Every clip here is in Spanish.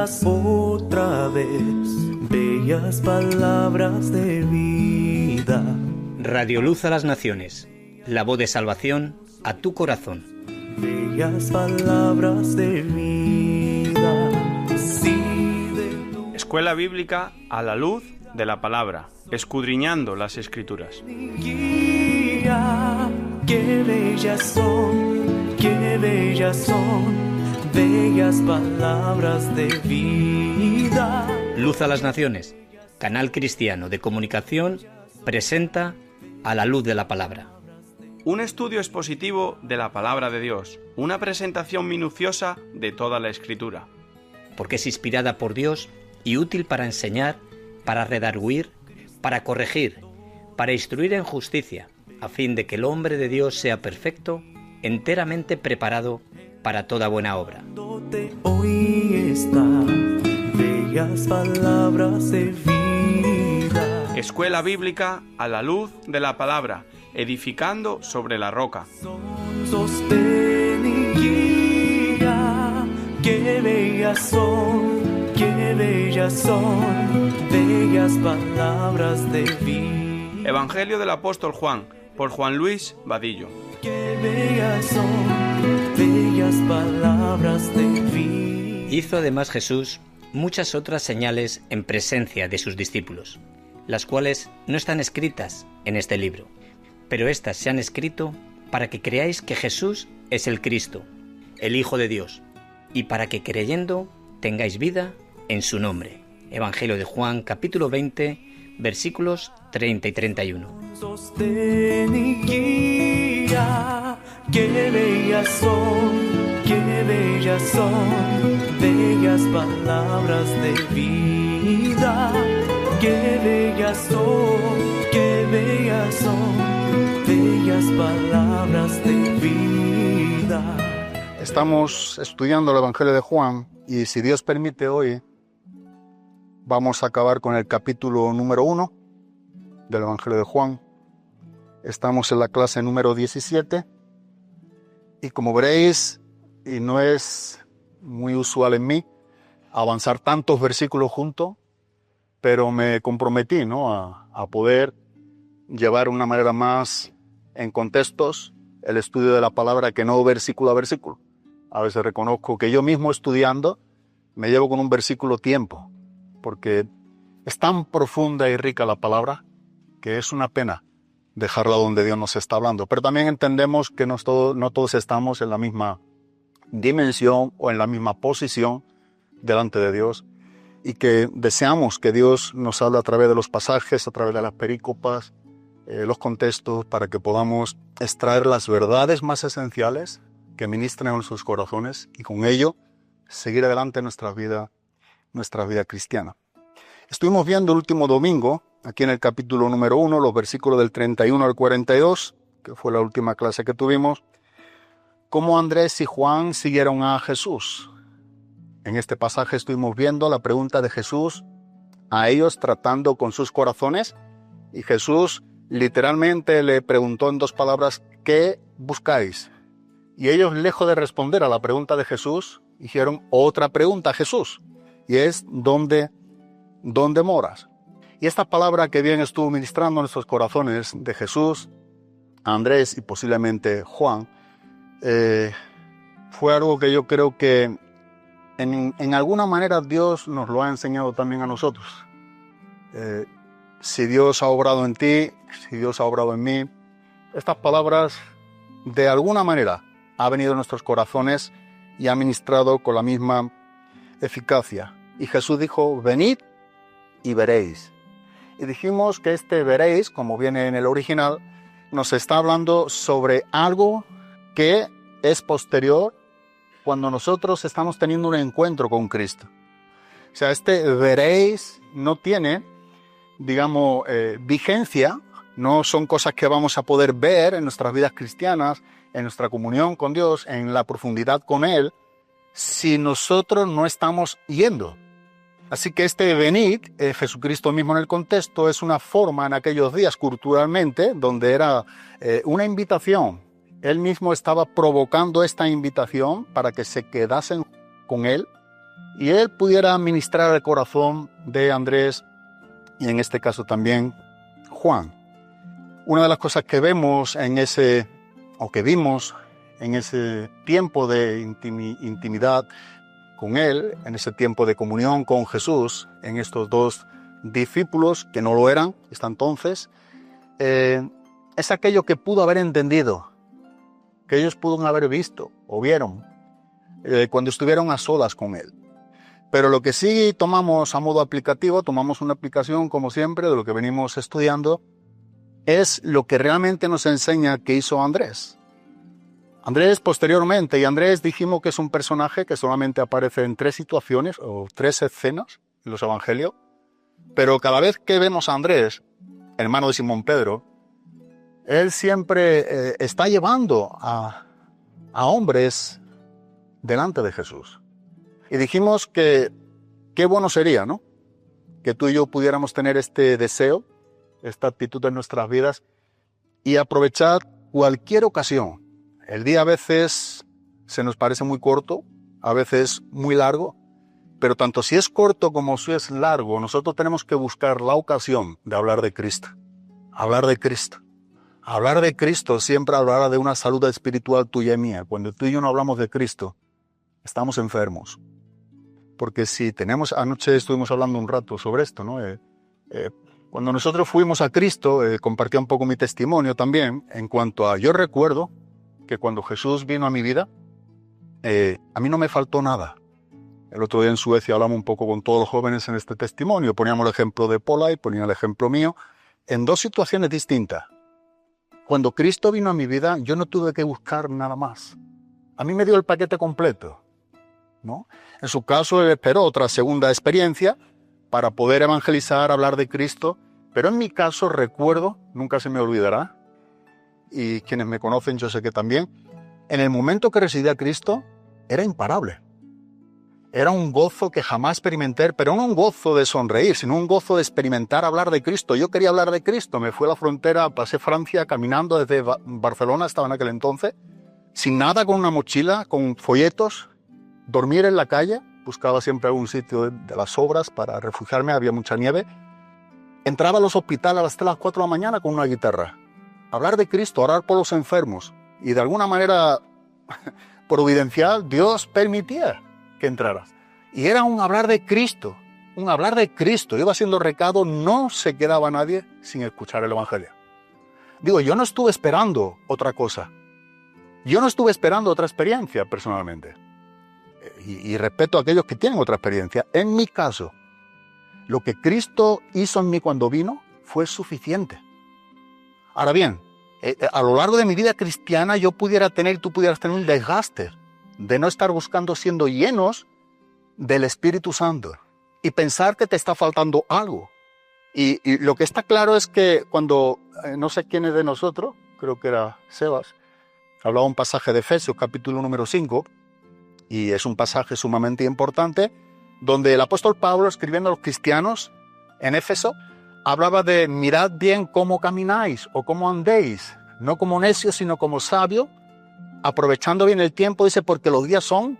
bellas otra vez, bellas palabras de vida. Radio Luz a las Naciones, la voz de salvación a tu corazón. Bellas palabras de vida. Escuela Bíblica a la luz de la palabra, escudriñando las Escrituras. Guía, qué bellas son, bellas palabras de vida. Luz a las Naciones, canal cristiano de comunicación, presenta A la luz de la palabra. Un estudio expositivo de la palabra de Dios, una presentación minuciosa de toda la Escritura. Porque es inspirada por Dios y útil para enseñar, para redarguir, para corregir, para instruir en justicia, a fin de que el hombre de Dios sea perfecto, enteramente preparado para toda buena obra. Hoy está, bellas palabras de vida. Escuela Bíblica a la luz de la palabra, edificando sobre la roca. Sostén y guía, qué bellas son, bellas palabras de vida. Evangelio del apóstol Juan, por Juan Luis Vadillo. Qué bellas son, bellas palabras de vida. Hizo además Jesús muchas otras señales en presencia de sus discípulos, las cuales no están escritas en este libro, pero éstas se han escrito para que creáis que Jesús es el Cristo, el Hijo de Dios, y para que creyendo tengáis vida en su nombre. Evangelio de Juan, capítulo 20, versículos 30 y 31. Sostén y guía, qué bellas son, bellas palabras de vida. Qué bellas son, bellas palabras de vida. Estamos estudiando el Evangelio de Juan y si Dios permite hoy vamos a acabar con el capítulo número 1 del Evangelio de Juan. Estamos en la clase número 17 y como veréis, y no es muy usual en mí avanzar tantos versículos juntos, pero me comprometí, a poder llevar una manera más en contextos el estudio de la palabra que no versículo a versículo. A veces reconozco que yo mismo estudiando me llevo con un versículo tiempo, porque es tan profunda y rica la palabra que es una pena dejarla donde Dios nos está hablando. Pero también entendemos que no todos estamos en la misma dimensión o en la misma posición delante de Dios y que deseamos que Dios nos hable a través de los pasajes, a través de las perícopas, los contextos, para que podamos extraer las verdades más esenciales que ministren en nuestros corazones y con ello seguir adelante en nuestra vida cristiana. Estuvimos viendo el último domingo, aquí en el capítulo número 1, los versículos del 31 al 42, que fue la última clase que tuvimos, cómo Andrés y Juan siguieron a Jesús. En este pasaje estuvimos viendo la pregunta de Jesús a ellos tratando con sus corazones y Jesús literalmente le preguntó en 2 palabras, ¿qué buscáis? Y ellos, lejos de responder a la pregunta de Jesús, hicieron otra pregunta a Jesús, y es, ¿dónde moras? Y esta palabra que bien estuvo ministrando en nuestros corazones de Jesús, Andrés y posiblemente Juan, fue algo que yo creo que en alguna manera Dios nos lo ha enseñado también a nosotros. Si Dios ha obrado en ti, si Dios ha obrado en mí, estas palabras de alguna manera ha venido a nuestros corazones y ha ministrado con la misma eficacia. Y Jesús dijo, venid y veréis. Y dijimos que este veréis, como viene en el original, nos está hablando sobre algo que es posterior cuando nosotros estamos teniendo un encuentro con Cristo. O sea, este veréis no tiene, vigencia, no son cosas que vamos a poder ver en nuestras vidas cristianas, en nuestra comunión con Dios, en la profundidad con Él, si nosotros no estamos yendo. Así que este venid, Jesucristo mismo en el contexto, es una forma en aquellos días culturalmente, donde era una invitación. Él mismo estaba provocando esta invitación para que se quedasen con Él y él pudiera ministrar el corazón de Andrés y en este caso también Juan. Una de las cosas que vemos que vimos en ese tiempo de intimidad con él, en ese tiempo de comunión con Jesús, en estos dos discípulos que no lo eran hasta entonces, es aquello que pudo haber entendido, que ellos pudieron haber visto o vieron cuando estuvieron a solas con él. Pero lo que sí tomamos a modo aplicativo, tomamos una aplicación como siempre de lo que venimos estudiando, es lo que realmente nos enseña que hizo Andrés. Andrés posteriormente, y Andrés dijimos que es un personaje que solamente aparece en 3 situaciones o 3 escenas en los evangelios, pero cada vez que vemos a Andrés, hermano de Simón Pedro, él siempre está llevando a hombres delante de Jesús. Y dijimos que qué bueno sería, ¿no? Que tú y yo pudiéramos tener este deseo, esta actitud en nuestras vidas y aprovechar cualquier ocasión. El día a veces se nos parece muy corto, a veces muy largo, pero tanto si es corto como si es largo, nosotros tenemos que buscar la ocasión de hablar de Cristo. Hablar de Cristo. Hablar de Cristo siempre hablará de una salud espiritual tuya y mía. Cuando tú y yo no hablamos de Cristo, estamos enfermos. Porque si anoche estuvimos hablando un rato sobre esto, ¿no? Cuando nosotros fuimos a Cristo, compartí un poco mi testimonio también, en cuanto a, yo recuerdo que cuando Jesús vino a mi vida, a mí no me faltó nada. El otro día en Suecia hablamos un poco con todos los jóvenes en este testimonio, poníamos el ejemplo de Pola y ponía el ejemplo mío, en 2 situaciones distintas. Cuando Cristo vino a mi vida, yo no tuve que buscar nada más. A mí me dio el paquete completo, ¿no? En su caso, él esperó otra segunda experiencia para poder evangelizar, hablar de Cristo, pero en mi caso recuerdo, nunca se me olvidará, y quienes me conocen yo sé que también, en el momento que recibí a Cristo, era imparable. Era un gozo que jamás experimenté, pero no un gozo de sonreír, sino un gozo de experimentar hablar de Cristo. Yo quería hablar de Cristo, me fui a la frontera, pasé Francia caminando desde Barcelona, estaba en aquel entonces, sin nada, con una mochila, con folletos, dormir en la calle, buscaba siempre algún sitio de las obras para refugiarme, había mucha nieve. Entraba a los hospitales a las 3, las 4 de la mañana con una guitarra. Hablar de Cristo, orar por los enfermos. Y de alguna manera providencial, Dios permitía que entraras. Y era un hablar de Cristo, un hablar de Cristo. Iba haciendo recado, no se quedaba nadie sin escuchar el Evangelio. Digo, yo no estuve esperando otra cosa. Yo no estuve esperando otra experiencia personalmente. Y respeto a aquellos que tienen otra experiencia. En mi caso, lo que Cristo hizo en mí cuando vino fue suficiente. Ahora bien, a lo largo de mi vida cristiana tú pudieras tener un desgaste de no estar buscando siendo llenos del Espíritu Santo y pensar que te está faltando algo. Y lo que está claro es que cuando, no sé quién es de nosotros, creo que era Sebas, hablaba un pasaje de Efesios, capítulo número 5, y es un pasaje sumamente importante, donde el apóstol Pablo, escribiendo a los cristianos en Éfeso, hablaba de mirad bien cómo camináis o cómo andéis, no como necios, sino como sabios, aprovechando bien el tiempo, dice, porque los días son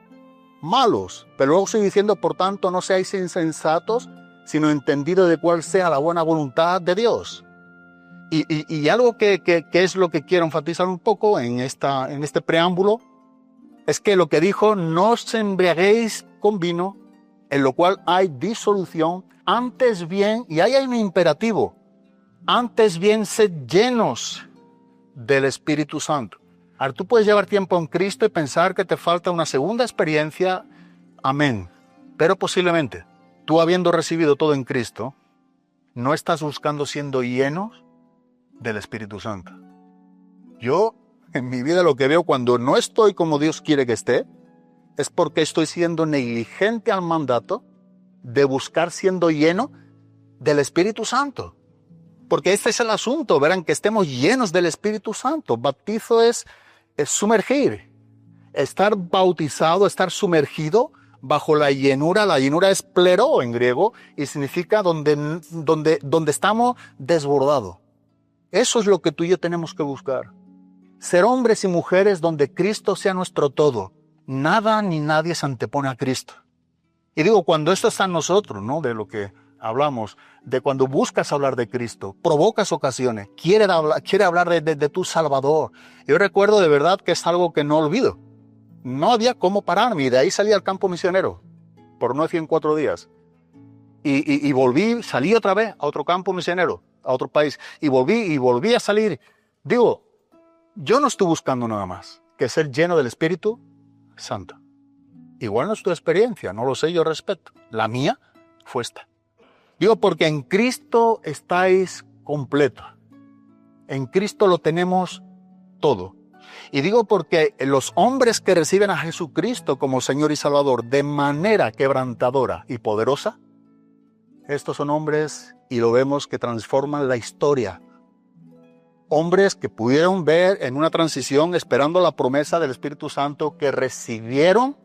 malos. Pero luego sigue diciendo, por tanto, no seáis insensatos, sino entendidos de cuál sea la buena voluntad de Dios. Y algo que es lo que quiero enfatizar un poco en este preámbulo, es que lo que dijo, no os embriaguéis con vino, en lo cual hay disolución, antes bien, y ahí hay un imperativo, antes bien sed llenos del Espíritu Santo. Ahora, tú puedes llevar tiempo en Cristo y pensar que te falta una segunda experiencia, amén, pero posiblemente, tú habiendo recibido todo en Cristo, no estás buscando siendo llenos del Espíritu Santo. Yo, en mi vida, lo que veo cuando no estoy como Dios quiere que esté, es porque estoy siendo negligente al mandato de buscar siendo lleno del Espíritu Santo. Porque este es el asunto, verán, que estemos llenos del Espíritu Santo. Bautizo es sumergir, estar bautizado, estar sumergido bajo la llenura. La llenura es pleró en griego y significa donde estamos desbordados. Eso es lo que tú y yo tenemos que buscar. Ser hombres y mujeres donde Cristo sea nuestro todo. Nada ni nadie se antepone a Cristo. Y digo, cuando esto está en nosotros, ¿no? De lo que hablamos, de cuando buscas hablar de Cristo, provocas ocasiones, quiere hablar de tu Salvador. Yo recuerdo de verdad que es algo que no olvido. No había cómo pararme y de ahí salí al campo misionero, por no decir en 4 días. Y volví, salí otra vez a otro campo misionero, a otro país, y volví a salir. Digo, yo no estoy buscando nada más que ser lleno del Espíritu Santo. Igual no es tu experiencia, no lo sé, yo respeto. La mía fue esta. Digo, porque en Cristo estáis completos. En Cristo lo tenemos todo. Y digo porque los hombres que reciben a Jesucristo como Señor y Salvador de manera quebrantadora y poderosa, estos son hombres, y lo vemos, que transforman la historia. Hombres que pudieron ver en una transición, esperando la promesa del Espíritu Santo, que recibieron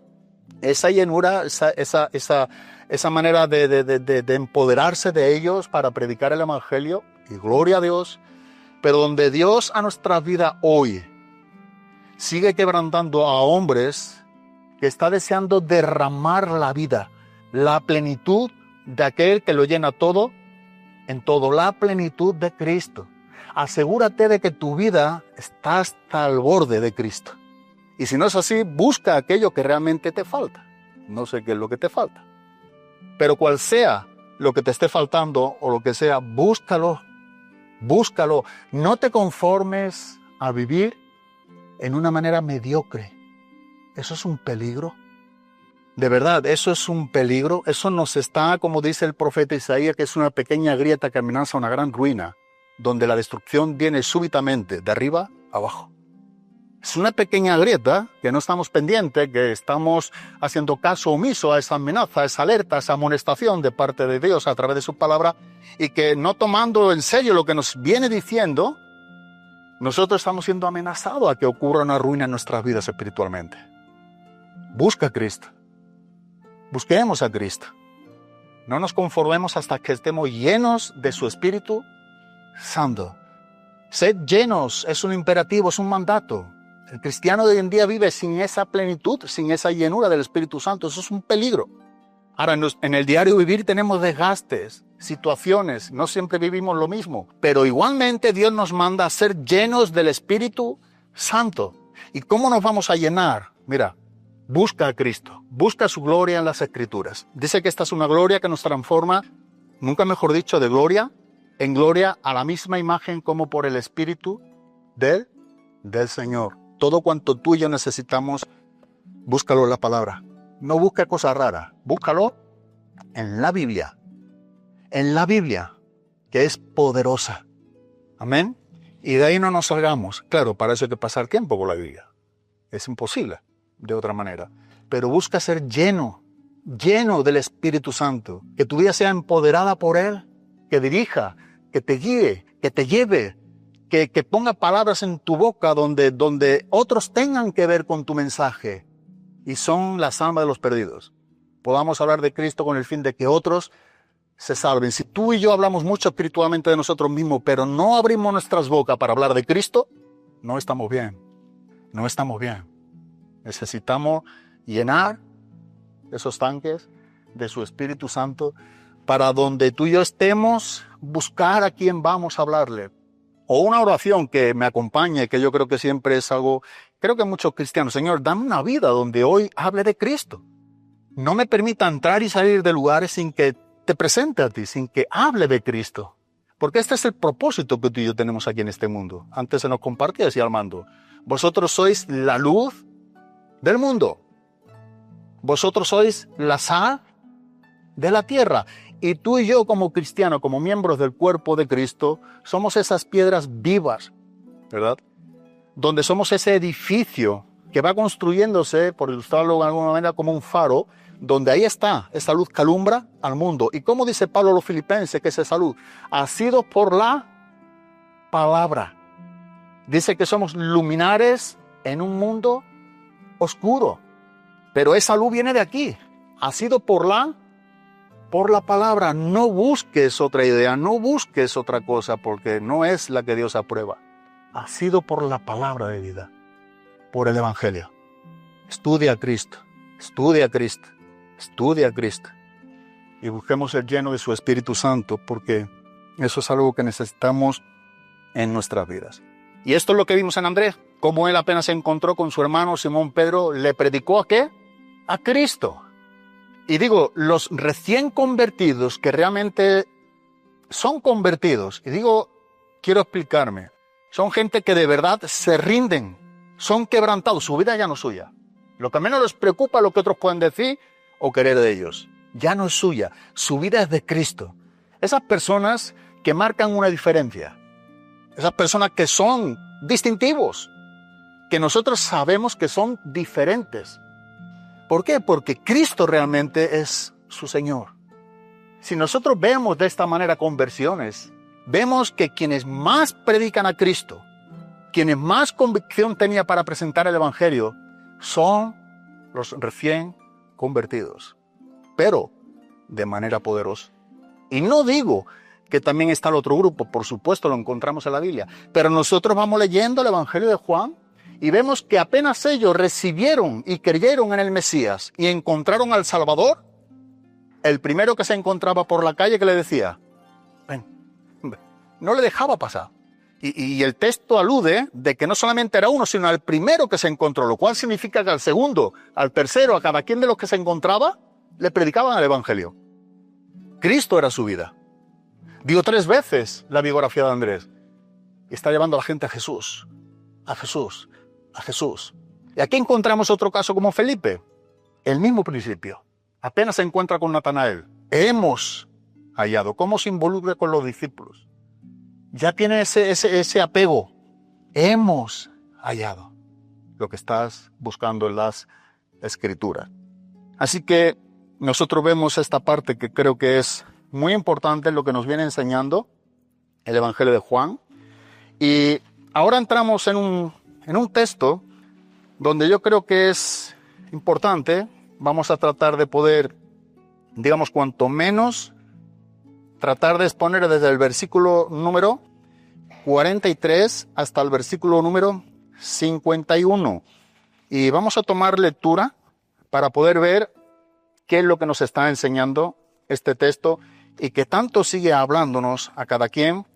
esa llenura, esa manera de empoderarse de ellos para predicar el Evangelio, y gloria a Dios, pero donde Dios a nuestra vida hoy sigue quebrantando a hombres que está deseando derramar la vida, la plenitud de aquel que lo llena todo, en todo, la plenitud de Cristo. Asegúrate de que tu vida está hasta el borde de Cristo. Y si no es así, busca aquello que realmente te falta. No sé qué es lo que te falta. Pero cual sea lo que te esté faltando o lo que sea, búscalo. Búscalo. No te conformes a vivir en una manera mediocre. Eso es un peligro. De verdad, eso es un peligro. Eso nos está, como dice el profeta Isaías, que es una pequeña grieta que amenaza una gran ruina, donde la destrucción viene súbitamente, de arriba a abajo. Es una pequeña grieta que no estamos pendientes, que estamos haciendo caso omiso a esa amenaza, a esa alerta, a esa amonestación de parte de Dios a través de su palabra, y que no tomando en serio lo que nos viene diciendo, nosotros estamos siendo amenazados a que ocurra una ruina en nuestras vidas espiritualmente. Busca a Cristo. Busquemos a Cristo. No nos conformemos hasta que estemos llenos de su Espíritu Santo. Sed llenos, es un imperativo, es un mandato. El cristiano de hoy en día vive sin esa plenitud, sin esa llenura del Espíritu Santo. Eso es un peligro. Ahora, en el diario vivir tenemos desgastes, situaciones, no siempre vivimos lo mismo. Pero igualmente Dios nos manda a ser llenos del Espíritu Santo. ¿Y cómo nos vamos a llenar? Mira, busca a Cristo, busca su gloria en las Escrituras. Dice que esta es una gloria que nos transforma, nunca mejor dicho, de gloria en gloria a la misma imagen como por el Espíritu del Señor. Todo cuanto tú y yo necesitamos, búscalo en la palabra. No busca cosas raras, búscalo en la Biblia. En la Biblia, que es poderosa. Amén. Y de ahí no nos salgamos. Claro, para eso hay que pasar tiempo con la Biblia. Es imposible de otra manera. Pero busca ser lleno del Espíritu Santo. Que tu vida sea empoderada por Él, que dirija, que te guíe, que te lleve, que ponga palabras en tu boca donde otros tengan que ver con tu mensaje. Y son las almas de los perdidos. Podamos hablar de Cristo con el fin de que otros se salven. Si tú y yo hablamos mucho espiritualmente de nosotros mismos, pero no abrimos nuestras bocas para hablar de Cristo, no estamos bien. No estamos bien. Necesitamos llenar esos tanques de su Espíritu Santo para donde tú y yo estemos, buscar a quién vamos a hablarle. O una oración que me acompañe, que yo creo que siempre es algo, creo que muchos cristianos, Señor, dame una vida donde hoy hable de Cristo. No me permita entrar y salir de lugares sin que te presente a ti, sin que hable de Cristo. Porque este es el propósito que tú y yo tenemos aquí en este mundo. Antes se nos compartía, decía Armando, vosotros sois la luz del mundo. Vosotros sois la sal de la tierra. Y tú y yo como cristianos, como miembros del cuerpo de Cristo, somos esas piedras vivas, ¿verdad? Donde somos ese edificio que va construyéndose, por ilustrarlo de alguna manera, como un faro, donde ahí está esa luz que alumbra al mundo. Y como dice Pablo a los Filipenses, que es esa luz ha sido por la palabra. Dice que somos luminares en un mundo oscuro. Pero esa luz viene de aquí. Ha sido por la palabra. No busques otra idea, no busques otra cosa, porque no es la que Dios aprueba. Ha sido por la palabra de vida, por el Evangelio. Estudia a Cristo, estudia a Cristo, estudie a Cristo y busquemos el lleno de su Espíritu Santo, porque eso es algo que necesitamos en nuestras vidas. Y esto es lo que vimos en Andrés, como él apenas se encontró con su hermano Simón Pedro, le predicó ¿a qué? A Cristo. Y digo, los recién convertidos que realmente son convertidos, y digo, quiero explicarme, son gente que de verdad se rinden, son quebrantados, su vida ya no es suya. Lo que menos les preocupa es lo que otros pueden decir o querer de ellos. Ya no es suya, su vida es de Cristo. Esas personas que marcan una diferencia, esas personas que son distintivos, que nosotros sabemos que son diferentes. ¿Por qué? Porque Cristo realmente es su Señor. Si nosotros vemos de esta manera conversiones, vemos que quienes más predican a Cristo, quienes más convicción tenía para presentar el Evangelio, son los recién convertidos, pero de manera poderosa. Y no digo que también está el otro grupo, por supuesto lo encontramos en la Biblia, pero nosotros vamos leyendo el Evangelio de Juan y vemos que apenas ellos recibieron y creyeron en el Mesías y encontraron al Salvador, el primero que se encontraba por la calle que le decía, ven, no le dejaba pasar. Y el texto alude de que no solamente era uno, sino al primero que se encontró, lo cual significa que al segundo, al tercero, a cada quien de los que se encontraba, le predicaban el Evangelio. Cristo era su vida. Dio 3 veces la biografía de Andrés. Y está llevando a la gente a Jesús, a Jesús, a Jesús. Y aquí encontramos otro caso como Felipe. El mismo principio. Apenas se encuentra con Natanael. Hemos hallado. ¿Cómo se involucra con los discípulos? Ya tiene ese apego. Hemos hallado lo que estás buscando en las Escrituras. Así que nosotros vemos esta parte que creo que es muy importante, lo que nos viene enseñando el Evangelio de Juan. Y ahora entramos en un texto donde yo creo que es importante. Vamos a tratar de poder, digamos, cuanto menos tratar de exponer desde el versículo número 43 hasta el versículo número 51. Y vamos a tomar lectura para poder ver qué es lo que nos está enseñando este texto y que tanto sigue hablándonos a cada quien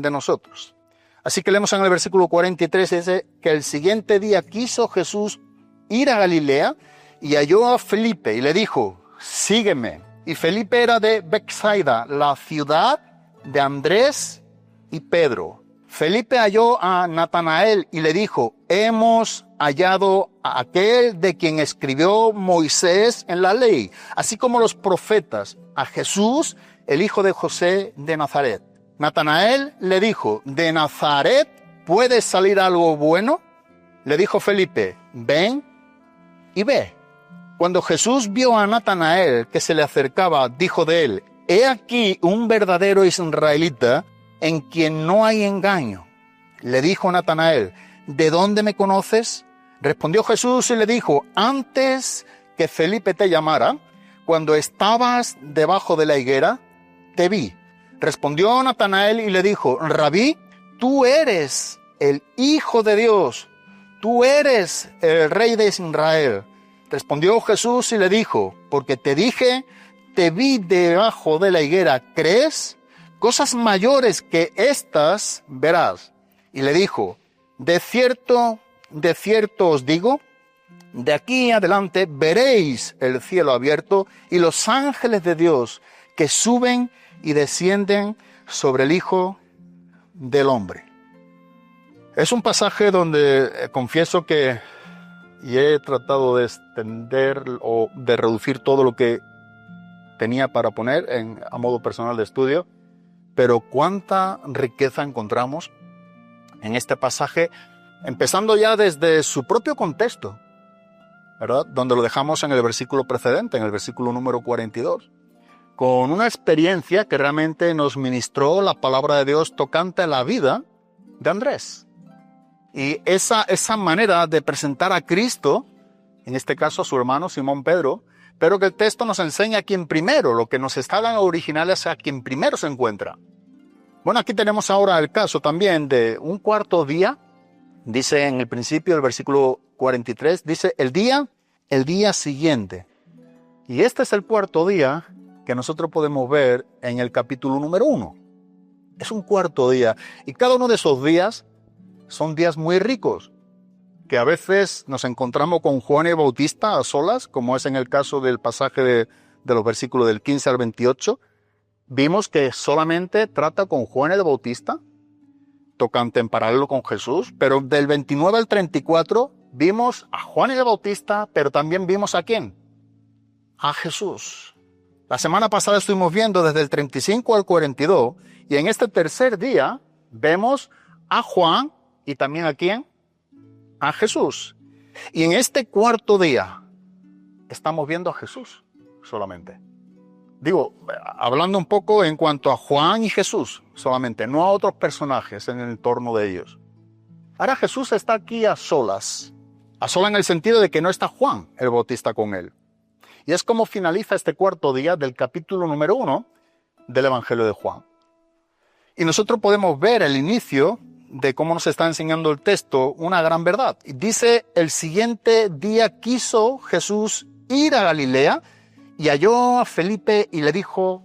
de nosotros. Así que leemos en el versículo 43, dice que el siguiente día quiso Jesús ir a Galilea y halló a Felipe y le dijo, sígueme. Y Felipe era de Betsaida, la ciudad de Andrés y Pedro. Felipe halló a Natanael y le dijo, hemos hallado a aquel de quien escribió Moisés en la ley, así como los profetas, a Jesús, el hijo de José de Nazaret. Natanael le dijo, ¿de Nazaret puede salir algo bueno? Le dijo Felipe, ven y ve. Cuando Jesús vio a Natanael que se le acercaba, dijo de él, he aquí un verdadero israelita en quien no hay engaño. Le dijo Natanael, ¿de dónde me conoces? Respondió Jesús y le dijo, antes que Felipe te llamara, cuando estabas debajo de la higuera, te vi. Respondió Natanael y le dijo, Rabí, tú eres el Hijo de Dios, tú eres el Rey de Israel. Respondió Jesús y le dijo, porque te dije, te vi debajo de la higuera, ¿crees? Cosas mayores que estas verás. Y le dijo, de cierto os digo, de aquí adelante veréis el cielo abierto y los ángeles de Dios que suben y descienden sobre el Hijo del Hombre. Es un pasaje donde confieso que y he tratado de extender o de reducir todo lo que tenía para poner a modo personal de estudio, pero cuánta riqueza encontramos en este pasaje, empezando ya desde su propio contexto, ¿verdad? Donde lo dejamos en el versículo precedente, en el versículo número 42, con una experiencia que realmente nos ministró la palabra de Dios tocante a la vida de Andrés. Y esa manera de presentar a Cristo, en este caso a su hermano Simón Pedro, pero que el texto nos enseña a quien primero, lo que nos está hablando original es a quien primero se encuentra. Bueno, aquí tenemos ahora el caso también de un cuarto día, dice en el principio del versículo 43, dice el día siguiente. Y este es el cuarto día que nosotros podemos ver en el capítulo número 1. Es un cuarto día. Y cada uno de esos días son días muy ricos, que a veces nos encontramos con Juan el Bautista a solas, como es en el caso del pasaje de los versículos del 15 al 28. Vimos que solamente trata con Juan el Bautista, tocante en paralelo con Jesús, pero del 29 al 34 vimos a Juan el Bautista, pero también vimos ¿a quién? A Jesús. La semana pasada estuvimos viendo desde el 35 al 42, y en este tercer día vemos a Juan y también ¿a quién? A Jesús. Y en este cuarto día estamos viendo a Jesús solamente. Digo, hablando un poco en cuanto a Juan y Jesús solamente, no a otros personajes en el entorno de ellos. Ahora Jesús está aquí a solas en el sentido de que no está Juan el Bautista con él. Y es como finaliza este cuarto día del capítulo número 1 del Evangelio de Juan. Y nosotros podemos ver el inicio de cómo nos está enseñando el texto una gran verdad. Y dice, el siguiente día quiso Jesús ir a Galilea y halló a Felipe y le dijo,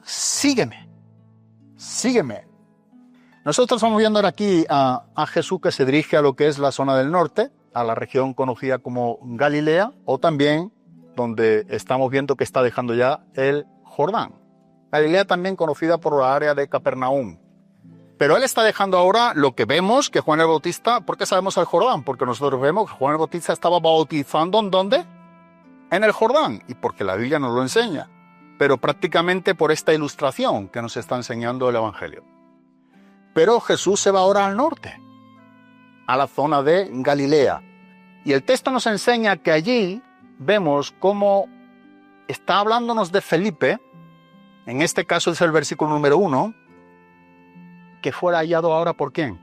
sígueme, sígueme. Nosotros estamos viendo ahora aquí a Jesús que se dirige a lo que es la zona del norte, a la región conocida como Galilea, o también donde estamos viendo que está dejando ya el Jordán. Galilea también conocida por la área de Capernaum. Pero él está dejando ahora lo que vemos que Juan el Bautista, ¿por qué sabemos el Jordán? Porque nosotros vemos que Juan el Bautista estaba bautizando ¿en dónde? En el Jordán, y porque la Biblia nos lo enseña, pero prácticamente por esta ilustración que nos está enseñando el Evangelio. Pero Jesús se va ahora al norte, a la zona de Galilea. Y el texto nos enseña que allí vemos cómo está hablándonos de Felipe, en este caso es el versículo número 1, que fuera hallado ahora por quién.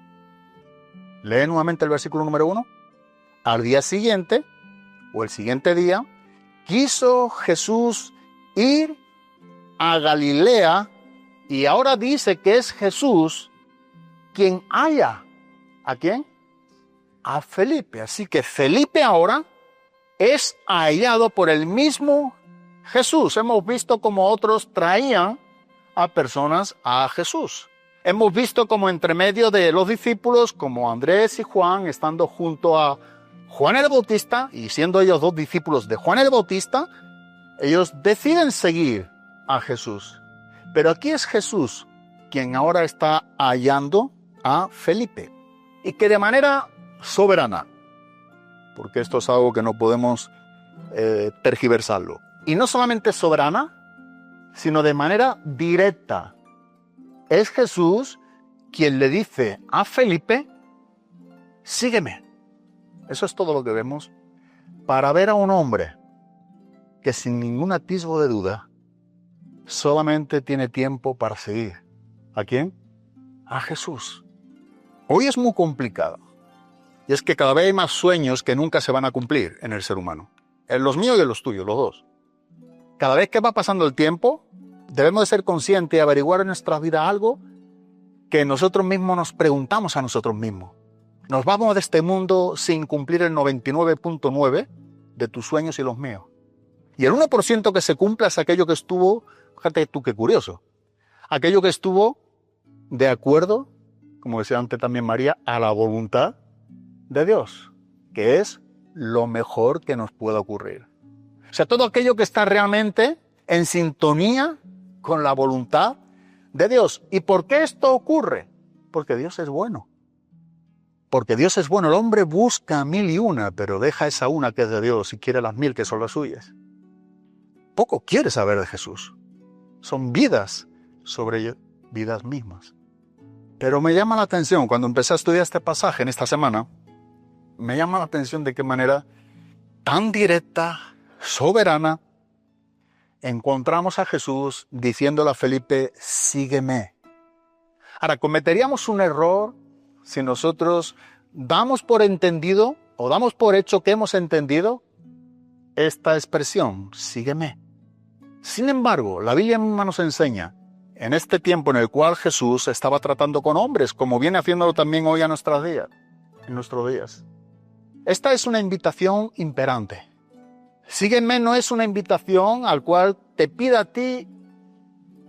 Lee nuevamente el versículo número 1. Al día siguiente, o el siguiente día, quiso Jesús ir a Galilea, y ahora dice que es Jesús quien halla. ¿A quién? A Felipe. Así que Felipe ahora es hallado por el mismo Jesús. Hemos visto cómo otros traían a personas a Jesús. Hemos visto como entre medio de los discípulos, como Andrés y Juan, estando junto a Juan el Bautista, y siendo ellos dos discípulos de Juan el Bautista, ellos deciden seguir a Jesús. Pero aquí es Jesús quien ahora está hallando a Felipe. Y que de manera soberana, porque esto es algo que no podemos tergiversarlo. Y no solamente soberana, sino de manera directa. Es Jesús quien le dice a Felipe, sígueme. Eso es todo lo que vemos para ver a un hombre que sin ningún atisbo de duda solamente tiene tiempo para seguir. ¿A quién? A Jesús. Hoy es muy complicado. Y es que cada vez hay más sueños que nunca se van a cumplir en el ser humano. En los míos y en los tuyos, los dos. Cada vez que va pasando el tiempo, debemos de ser conscientes y averiguar en nuestra vida algo que nosotros mismos nos preguntamos a nosotros mismos. Nos vamos de este mundo sin cumplir el 99.9 de tus sueños y los míos. Y el 1% que se cumpla es aquello que estuvo, fíjate tú qué curioso, aquello que estuvo de acuerdo, como decía antes también María, a la voluntad de Dios, que es lo mejor que nos pueda ocurrir. O sea, todo aquello que está realmente en sintonía con la voluntad de Dios. ¿Y por qué esto ocurre? Porque Dios es bueno. Porque Dios es bueno. El hombre busca 1001, pero deja esa una que es de Dios y quiere las 1000 que son las suyas. Poco quiere saber de Jesús. Son vidas sobre vidas mismas. Pero me llama la atención, cuando empecé a estudiar este pasaje en esta semana, me llama la atención de qué manera tan directa, soberana, encontramos a Jesús diciéndole a Felipe, sígueme. Ahora, cometeríamos un error si nosotros damos por entendido o damos por hecho que hemos entendido esta expresión, sígueme. Sin embargo, la Biblia misma nos enseña, en este tiempo en el cual Jesús estaba tratando con hombres, como viene haciéndolo también hoy en nuestros días. Esta es una invitación imperante. Sígueme no es una invitación al cual te pida a ti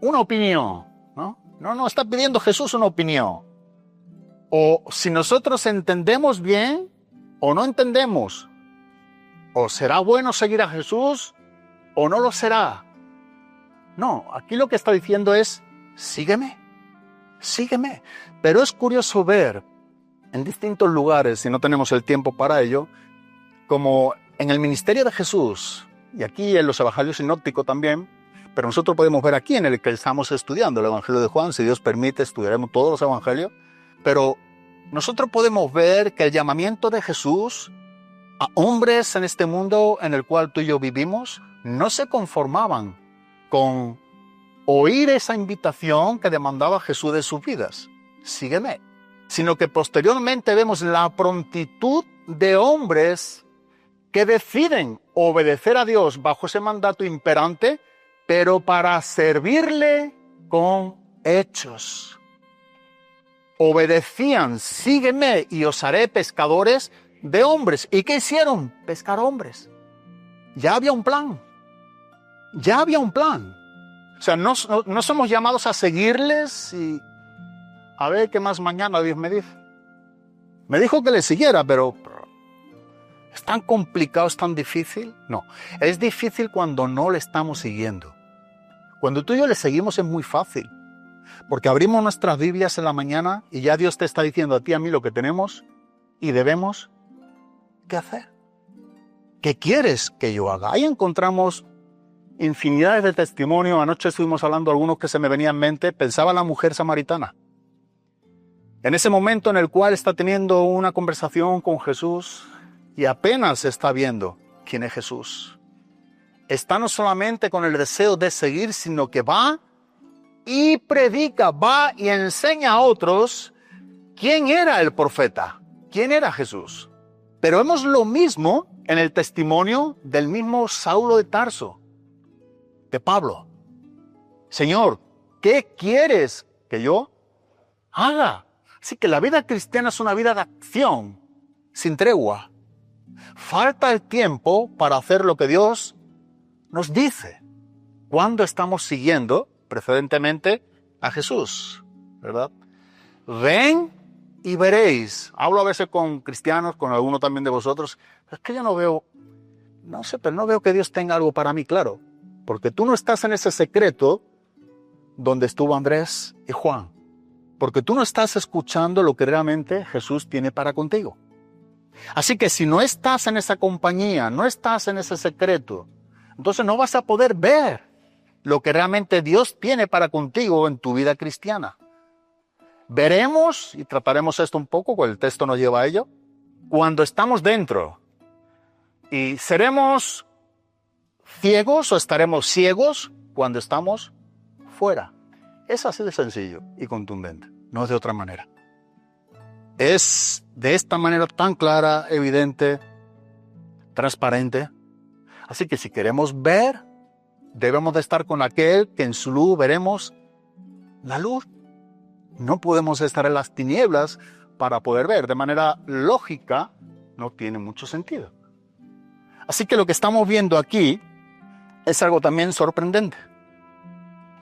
una opinión, ¿no? No está pidiendo Jesús una opinión. O si nosotros entendemos bien o no entendemos, o será bueno seguir a Jesús o no lo será. No, aquí lo que está diciendo es, sígueme. Pero es curioso ver en distintos lugares, si no tenemos el tiempo para ello, como en el ministerio de Jesús, y aquí en los evangelios sinópticos también, pero nosotros podemos ver aquí en el que estamos estudiando, el Evangelio de Juan, si Dios permite estudiaremos todos los evangelios, pero nosotros podemos ver que el llamamiento de Jesús a hombres en este mundo en el cual tú y yo vivimos, no se conformaban con oír esa invitación que demandaba Jesús de sus vidas, sígueme, sino que posteriormente vemos la prontitud de hombres que deciden obedecer a Dios bajo ese mandato imperante, pero para servirle con hechos. Obedecían, sígueme y os haré pescadores de hombres. ¿Y qué hicieron? Pescar hombres. Ya había un plan. O sea, no somos llamados a seguirles y a ver qué más mañana Dios me dice. Me dijo que le siguiera, pero ¿es tan complicado, es tan difícil? No, es difícil cuando no le estamos siguiendo. Cuando tú y yo le seguimos es muy fácil, porque abrimos nuestras Biblias en la mañana y ya Dios te está diciendo a ti y a mí lo que tenemos y debemos que hacer. ¿Qué quieres que yo haga? Ahí encontramos infinidades de testimonios. Anoche estuvimos hablando de algunos que se me venían en mente. Pensaba la mujer samaritana. En ese momento en el cual está teniendo una conversación con Jesús y apenas está viendo quién es Jesús. Está no solamente con el deseo de seguir, sino que va y predica, va y enseña a otros quién era el profeta, quién era Jesús. Pero vemos lo mismo en el testimonio del mismo Saulo de Tarso, de Pablo. Señor, ¿qué quieres que yo haga? Así que la vida cristiana es una vida de acción, sin tregua. Falta el tiempo para hacer lo que Dios nos dice cuando estamos siguiendo precedentemente a Jesús, ¿verdad? Ven y veréis. Hablo a veces con cristianos, con alguno también de vosotros. Es que yo no veo que Dios tenga algo para mí, claro. Porque tú no estás en ese secreto donde estuvo Andrés y Juan. Porque tú no estás escuchando lo que realmente Jesús tiene para contigo. Así que si no estás en esa compañía, no estás en ese secreto, entonces no vas a poder ver lo que realmente Dios tiene para contigo en tu vida cristiana. Veremos, y trataremos esto un poco, porque el texto nos lleva a ello, cuando estamos dentro. Y seremos ciegos o estaremos ciegos cuando estamos fuera. Es así de sencillo y contundente, no es de otra manera. Es de esta manera tan clara, evidente, transparente. Así que si queremos ver, debemos de estar con aquel que en su luz veremos la luz. No podemos estar en las tinieblas para poder ver. De manera lógica, no tiene mucho sentido. Así que lo que estamos viendo aquí es algo también sorprendente.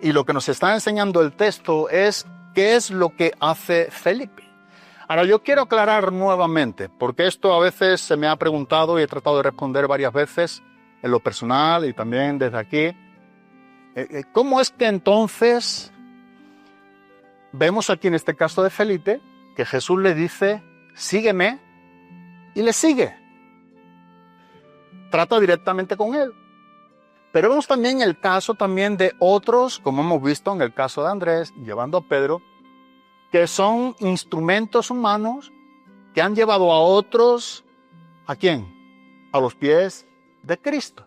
Y lo que nos está enseñando el texto es qué es lo que hace Felipe. Ahora yo quiero aclarar nuevamente, porque esto a veces se me ha preguntado y he tratado de responder varias veces en lo personal y también desde aquí. ¿Cómo es que entonces vemos aquí en este caso de Felipe que Jesús le dice, sígueme, y le sigue? Trata directamente con él. Pero vemos también el caso también de otros, como hemos visto en el caso de Andrés, llevando a Pedro, que son instrumentos humanos que han llevado a otros, ¿a quién? A los pies de Cristo.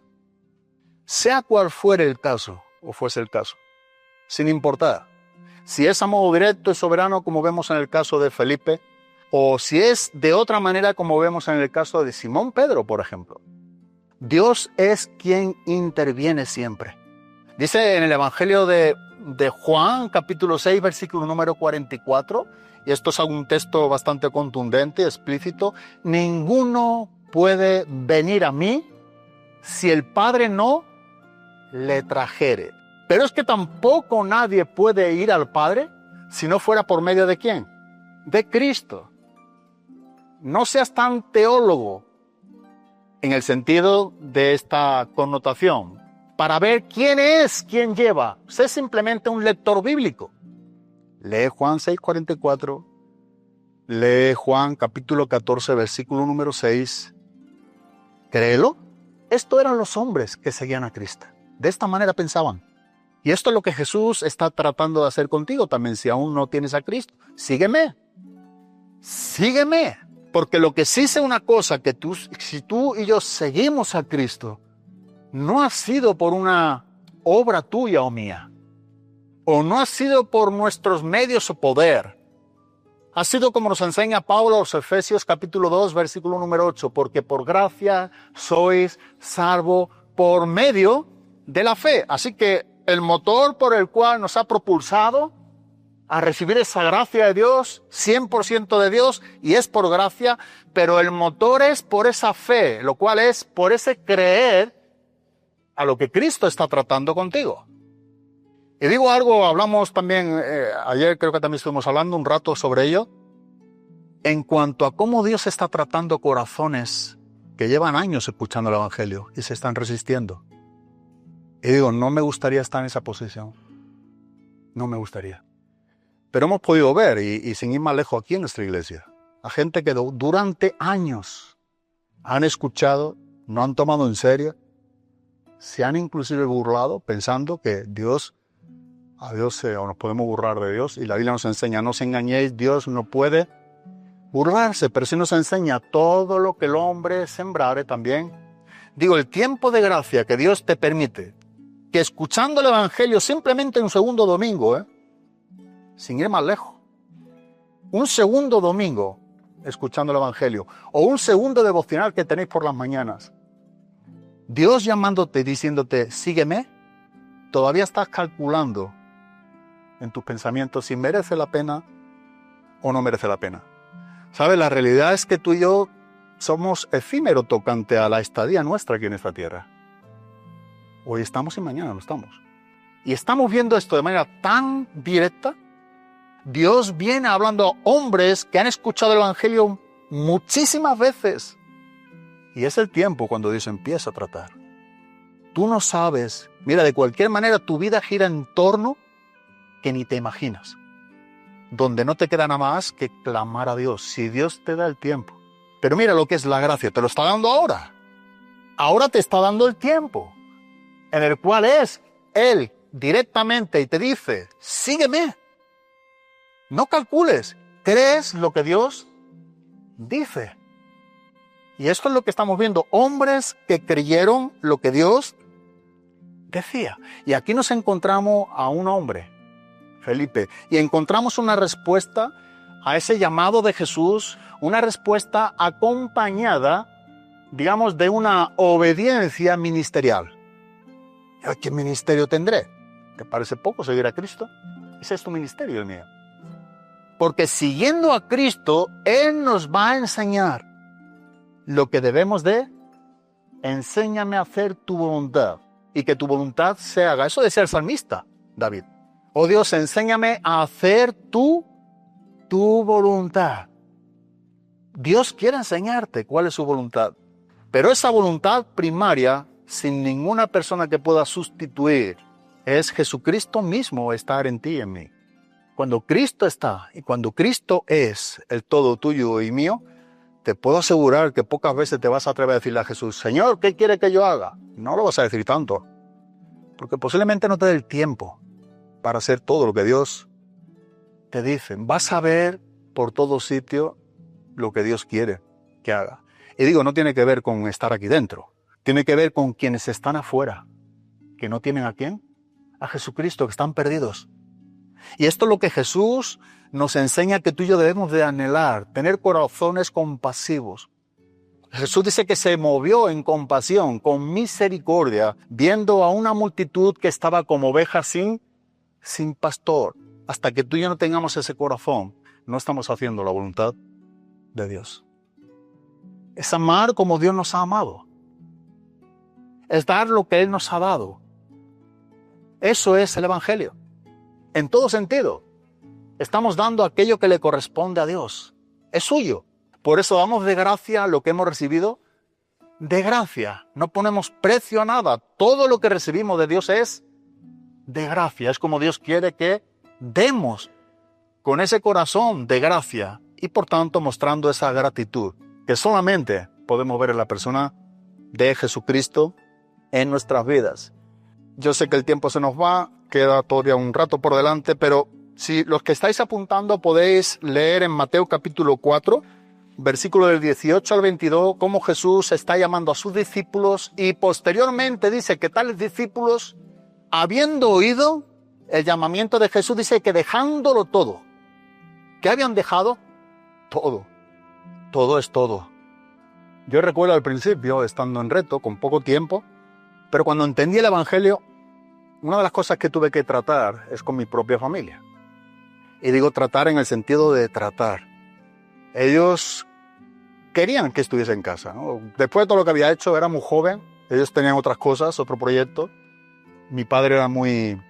Sea cual fuere el caso, o fuese el caso, sin importar si es a modo directo y soberano como vemos en el caso de Felipe, o si es de otra manera como vemos en el caso de Simón Pedro, por ejemplo. Dios es quien interviene siempre. Dice en el Evangelio de Juan, capítulo 6, versículo número 44, y esto es un texto bastante contundente, explícito, ninguno puede venir a mí si el Padre no le trajere. Pero es que tampoco nadie puede ir al Padre si no fuera por medio de ¿quién? De Cristo. No seas tan teólogo en el sentido de esta connotación, para ver quién es quien lleva. Sé simplemente un lector bíblico. Lee Juan 6:44, lee Juan capítulo 14, versículo número 6. Créelo. Estos eran los hombres que seguían a Cristo. De esta manera pensaban. Y esto es lo que Jesús está tratando de hacer contigo también, si aún no tienes a Cristo. Sígueme. Sígueme. Porque lo que sí sé una cosa, que si tú y yo seguimos a Cristo, no ha sido por una obra tuya o mía, o no ha sido por nuestros medios o poder. Ha sido como nos enseña Pablo a los Efesios capítulo 2, versículo número 8, porque por gracia sois salvos por medio de la fe. Así que el motor por el cual nos ha propulsado a recibir esa gracia de Dios, 100% de Dios, y es por gracia, pero el motor es por esa fe, lo cual es por ese creer a lo que Cristo está tratando contigo. Y digo algo, hablamos también, ayer creo que también estuvimos hablando un rato sobre ello, en cuanto a cómo Dios está tratando corazones que llevan años escuchando el Evangelio y se están resistiendo. Y digo, no me gustaría estar en esa posición. No me gustaría. Pero hemos podido ver, y sin ir más lejos aquí en nuestra iglesia, a gente que durante años han escuchado, no han tomado en serio, se han inclusive burlado pensando que a Dios o nos podemos burlar de Dios, y la Biblia nos enseña, no os engañéis, Dios no puede burlarse, pero sí nos enseña todo lo que el hombre sembrare también. Digo, el tiempo de gracia que Dios te permite, que escuchando el Evangelio simplemente un segundo domingo, sin ir más lejos, un segundo domingo escuchando el Evangelio, o un segundo devocional que tenéis por las mañanas, Dios llamándote y diciéndote, sígueme, todavía estás calculando en tus pensamientos si merece la pena o no merece la pena. ¿Sabes? La realidad es que tú y yo somos efímeros tocante a la estadía nuestra aquí en esta tierra. Hoy estamos y mañana no estamos. Y estamos viendo esto de manera tan directa. Dios viene hablando a hombres que han escuchado el Evangelio muchísimas veces. Y es el tiempo cuando Dios empieza a tratar. Tú no sabes. Mira, de cualquier manera tu vida gira en torno que ni te imaginas. Donde no te queda nada más que clamar a Dios, si Dios te da el tiempo. Pero mira lo que es la gracia, te lo está dando ahora. Ahora te está dando el tiempo, en el cual es Él directamente y te dice, sígueme. No calcules, crees lo que Dios dice. Y esto es lo que estamos viendo, hombres que creyeron lo que Dios decía. Y aquí nos encontramos a un hombre, Felipe, y encontramos una respuesta a ese llamado de Jesús, una respuesta acompañada, digamos, de una obediencia ministerial. ¿Qué ministerio tendré? ¿Te parece poco seguir a Cristo? Ese es tu ministerio, el mío. Porque siguiendo a Cristo, Él nos va a enseñar lo que debemos de, enséñame a hacer tu voluntad y que tu voluntad se haga. Eso decía el salmista, David. Oh Dios, enséñame a hacer tu voluntad. Dios quiere enseñarte cuál es su voluntad. Pero esa voluntad primaria, sin ninguna persona que pueda sustituir, es Jesucristo mismo estar en ti y en mí. Cuando Cristo está y cuando Cristo es el todo tuyo y mío, te puedo asegurar que pocas veces te vas a atrever a decirle a Jesús, Señor, ¿qué quiere que yo haga? No lo vas a decir tanto, porque posiblemente no te dé el tiempo para hacer todo lo que Dios te dice. Vas a ver por todo sitio lo que Dios quiere que haga. Y digo, no tiene que ver con estar aquí dentro, tiene que ver con quienes están afuera, que no tienen ¿a quién? A Jesucristo, que están perdidos. Y esto es lo que Jesús nos enseña que tú y yo debemos de anhelar, tener corazones compasivos. Jesús dice que se movió en compasión, con misericordia, viendo a una multitud que estaba como ovejas sin pastor. Hasta que tú y yo no tengamos ese corazón, no estamos haciendo la voluntad de Dios. Es amar como Dios nos ha amado. es dar lo que Él nos ha dado. Eso es el Evangelio. En todo sentido, estamos dando aquello que le corresponde a Dios. Es suyo. Por eso damos de gracia lo que hemos recibido. De gracia. No ponemos precio a nada. Todo lo que recibimos de Dios es de gracia. Es como Dios quiere que demos con ese corazón de gracia y por tanto mostrando esa gratitud que solamente podemos ver en la persona de Jesucristo en nuestras vidas. Yo sé que el tiempo se nos va, queda todavía un rato por delante, pero si los que estáis apuntando podéis leer en Mateo capítulo 4, versículo del 18 al 22, cómo Jesús está llamando a sus discípulos y posteriormente dice que tales discípulos, habiendo oído el llamamiento de Jesús, dice que dejándolo todo. ¿Qué habían dejado? Todo. Todo es todo. Yo recuerdo al principio, estando en Reto, con poco tiempo, pero cuando entendí el Evangelio, una de las cosas que tuve que tratar es con mi propia familia. Y digo tratar en el sentido de tratar. Ellos querían que estuviese en casa, ¿no? Después de todo lo que había hecho, era muy joven. Ellos tenían otras cosas, otro proyecto. Mi padre era muy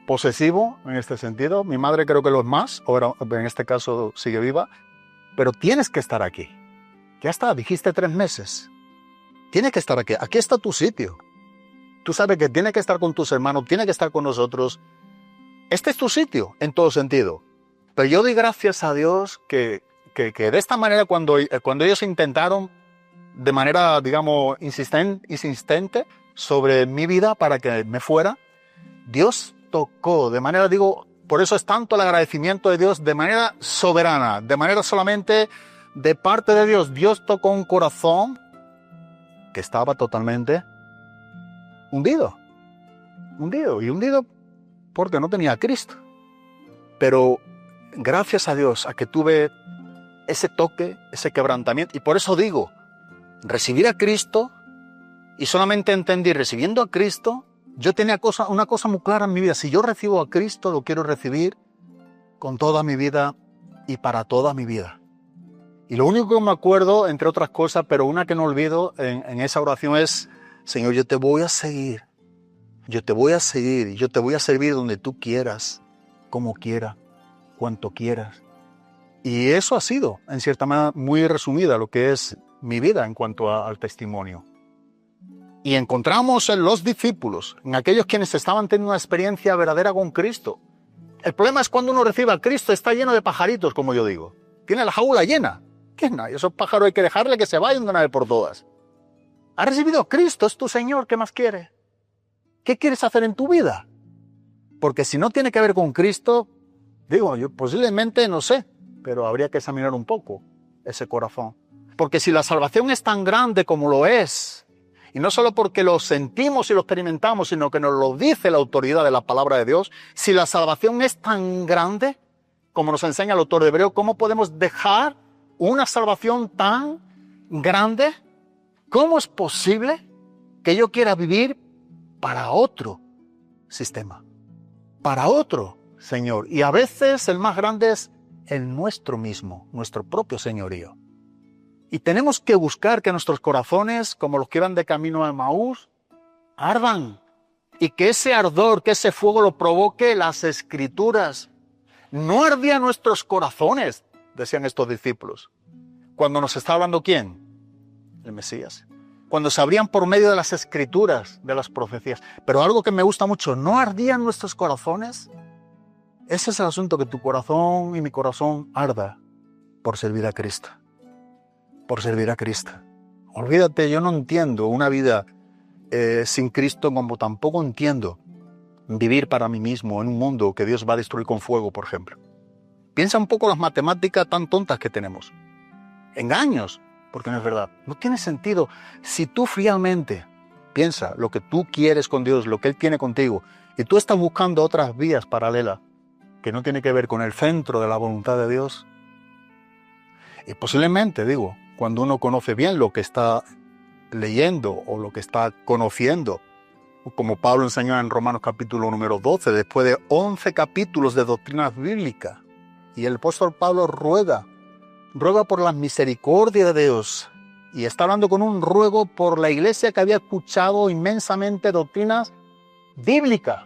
posesivo en este sentido. Mi madre creo que lo es más, ahora en este caso sigue viva. Pero tienes que estar aquí. Ya está, dijiste 3 meses. Tienes que estar aquí. Aquí está tu sitio. Tú sabes que tienes que estar con tus hermanos, tienes que estar con nosotros. Este es tu sitio, en todo sentido. Pero yo doy gracias a Dios que de esta manera, cuando ellos intentaron, de manera, digamos, insistente sobre mi vida para que me fuera, Dios tocó, de manera, digo, por eso es tanto el agradecimiento de Dios, de manera soberana, de manera solamente de parte de Dios. Dios tocó un corazón que estaba totalmente hundido porque no tenía a Cristo. Pero gracias a Dios a que tuve ese toque, ese quebrantamiento, y por eso digo, recibir a Cristo, y solamente entendí recibiendo a Cristo, yo tenía una cosa muy clara en mi vida: si yo recibo a Cristo, lo quiero recibir con toda mi vida y para toda mi vida. Y lo único que me acuerdo, entre otras cosas, pero una que no olvido en esa oración es: Señor, yo te voy a seguir, y yo te voy a servir donde tú quieras, como quiera, cuanto quieras. Y eso ha sido, en cierta manera, muy resumida lo que es mi vida en cuanto al testimonio. Y encontramos en los discípulos, en aquellos quienes estaban teniendo una experiencia verdadera con Cristo. El problema es cuando uno recibe a Cristo, está lleno de pajaritos, como yo digo. Tiene la jaula llena. ¿Qué es nada? Esos pájaros hay que dejarle que se vayan de una vez por todas. Has recibido a Cristo, es tu Señor, ¿qué más quieres? ¿Qué quieres hacer en tu vida? Porque si no tiene que ver con Cristo, digo, yo posiblemente no sé, pero habría que examinar un poco ese corazón. Porque si la salvación es tan grande como lo es, y no solo porque lo sentimos y lo experimentamos, sino que nos lo dice la autoridad de la palabra de Dios, si la salvación es tan grande, como nos enseña el autor de Hebreo, ¿cómo podemos dejar una salvación tan grande? ¿Cómo es posible que yo quiera vivir para otro sistema? Para otro Señor. Y a veces el más grande es el nuestro mismo, nuestro propio señorío. Y tenemos que buscar que nuestros corazones, como los que iban de camino a Emaús, ardan. Y que ese ardor, que ese fuego lo provoque las Escrituras. No ardían nuestros corazones, decían estos discípulos. Cuando nos está hablando ¿quién? El Mesías. Cuando se abrían por medio de las Escrituras, de las profecías. Pero algo que me gusta mucho, ¿no ardían nuestros corazones? Ese es el asunto, que tu corazón y mi corazón arda por servir a Cristo. Por servir a Cristo. Olvídate, yo no entiendo una vida sin Cristo, como tampoco entiendo vivir para mí mismo en un mundo que Dios va a destruir con fuego, por ejemplo. Piensa un poco las matemáticas tan tontas que tenemos. Engaños, porque no es verdad. No tiene sentido. Si tú fríamente piensas lo que tú quieres con Dios, lo que Él tiene contigo, y tú estás buscando otras vías paralelas que no tiene que ver con el centro de la voluntad de Dios, y posiblemente, digo, cuando uno conoce bien lo que está leyendo o lo que está conociendo, como Pablo enseñó en Romanos capítulo número 12, después de 11 capítulos de doctrinas bíblicas, y el apóstol Pablo ruega por la misericordia de Dios, Y está hablando con un ruego por la iglesia que había escuchado inmensamente doctrinas bíblicas.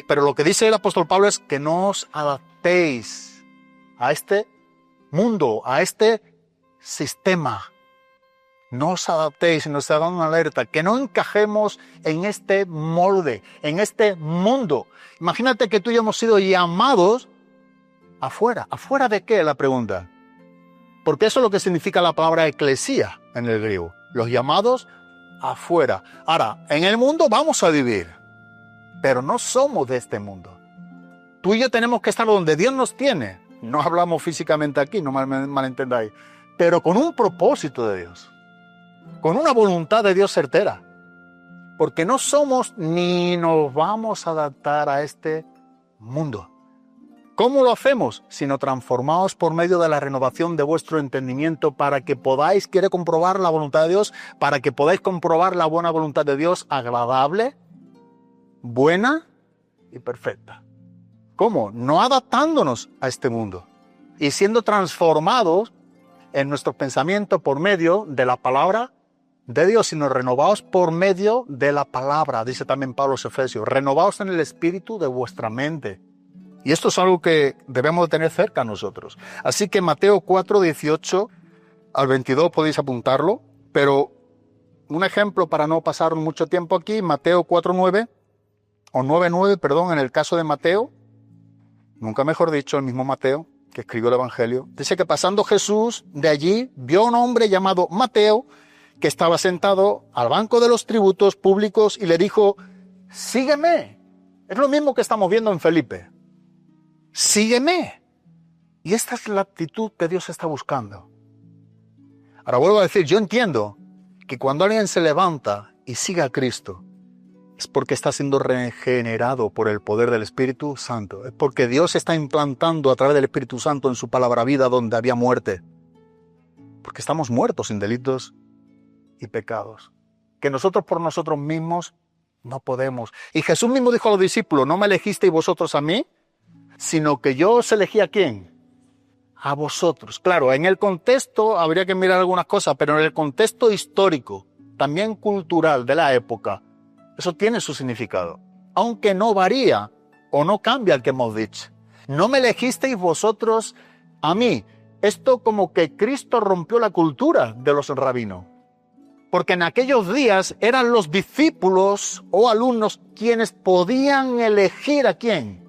Pero lo que dice el apóstol Pablo es que no os adaptéis a este mundo, a este sistema. No os adaptéis, y nos está dando una alerta, que no encajemos en este molde, en este mundo. Imagínate que tú y yo hemos sido llamados afuera. ¿Afuera de qué? La pregunta. Porque eso es lo que significa la palabra eclesía en el griego. Los llamados afuera. Ahora, en el mundo vamos a vivir, pero no somos de este mundo. Tú y yo tenemos que estar donde Dios nos tiene. No hablamos físicamente aquí, no me malentendáis, pero con un propósito de Dios, con una voluntad de Dios certera. Porque no somos ni nos vamos a adaptar a este mundo. ¿Cómo lo hacemos? Sino transformados por medio de la renovación de vuestro entendimiento para que podáis, quiere comprobar la voluntad de Dios, para que podáis comprobar la buena voluntad de Dios, agradable, buena y perfecta. ¿Cómo? No adaptándonos a este mundo y siendo transformados en nuestros pensamientos por medio de la palabra de Dios, sino renovados por medio de la palabra, dice también Pablo a los Efesios, renovados en el espíritu de vuestra mente. Y esto es algo que debemos de tener cerca a nosotros. Así que Mateo 4, 18 al 22 podéis apuntarlo, pero un ejemplo para no pasar mucho tiempo aquí, Mateo 4, 9, o 9, 9, perdón, en el caso de Mateo, nunca mejor dicho, el mismo Mateo, que escribió el Evangelio, dice que pasando Jesús de allí, vio a un hombre llamado Mateo, que estaba sentado al banco de los tributos públicos y le dijo, sígueme. Es lo mismo que estamos viendo en Felipe. Sígueme. Y esta es la actitud que Dios está buscando. Ahora vuelvo a decir, yo entiendo que cuando alguien se levanta y sigue a Cristo, es porque está siendo regenerado por el poder del Espíritu Santo. Es porque Dios está implantando a través del Espíritu Santo en su palabra vida donde había muerte. Porque estamos muertos en delitos y pecados, que nosotros por nosotros mismos no podemos. Y Jesús mismo dijo a los discípulos, no me elegisteis vosotros a mí, sino que yo os elegí a ¿quién? A vosotros. Claro, en el contexto habría que mirar algunas cosas, pero en el contexto histórico, también cultural de la época, eso tiene su significado, aunque no varía o no cambia el que hemos dicho. No me elegisteis vosotros a mí. Esto como que Cristo rompió la cultura de los rabinos. Porque en aquellos días eran los discípulos o alumnos quienes podían elegir ¿a quién?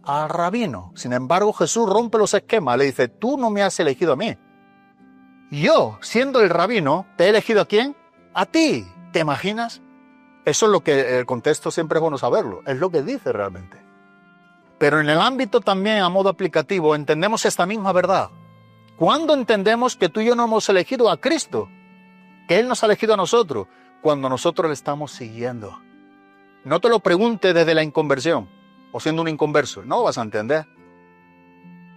Al rabino. Sin embargo, Jesús rompe los esquemas. Le dice, tú no me has elegido a mí. Yo, siendo el rabino, ¿te he elegido a quién? A ti. ¿Te imaginas? Eso es lo que el contexto siempre es bueno saberlo. Es lo que dice realmente. Pero en el ámbito también, a modo aplicativo, entendemos esta misma verdad. ¿Cuándo entendemos que tú y yo no hemos elegido a Cristo? Que Él nos ha elegido a nosotros, cuando nosotros le estamos siguiendo. No te lo preguntes desde la inconversión, o siendo un inconverso, no lo vas a entender.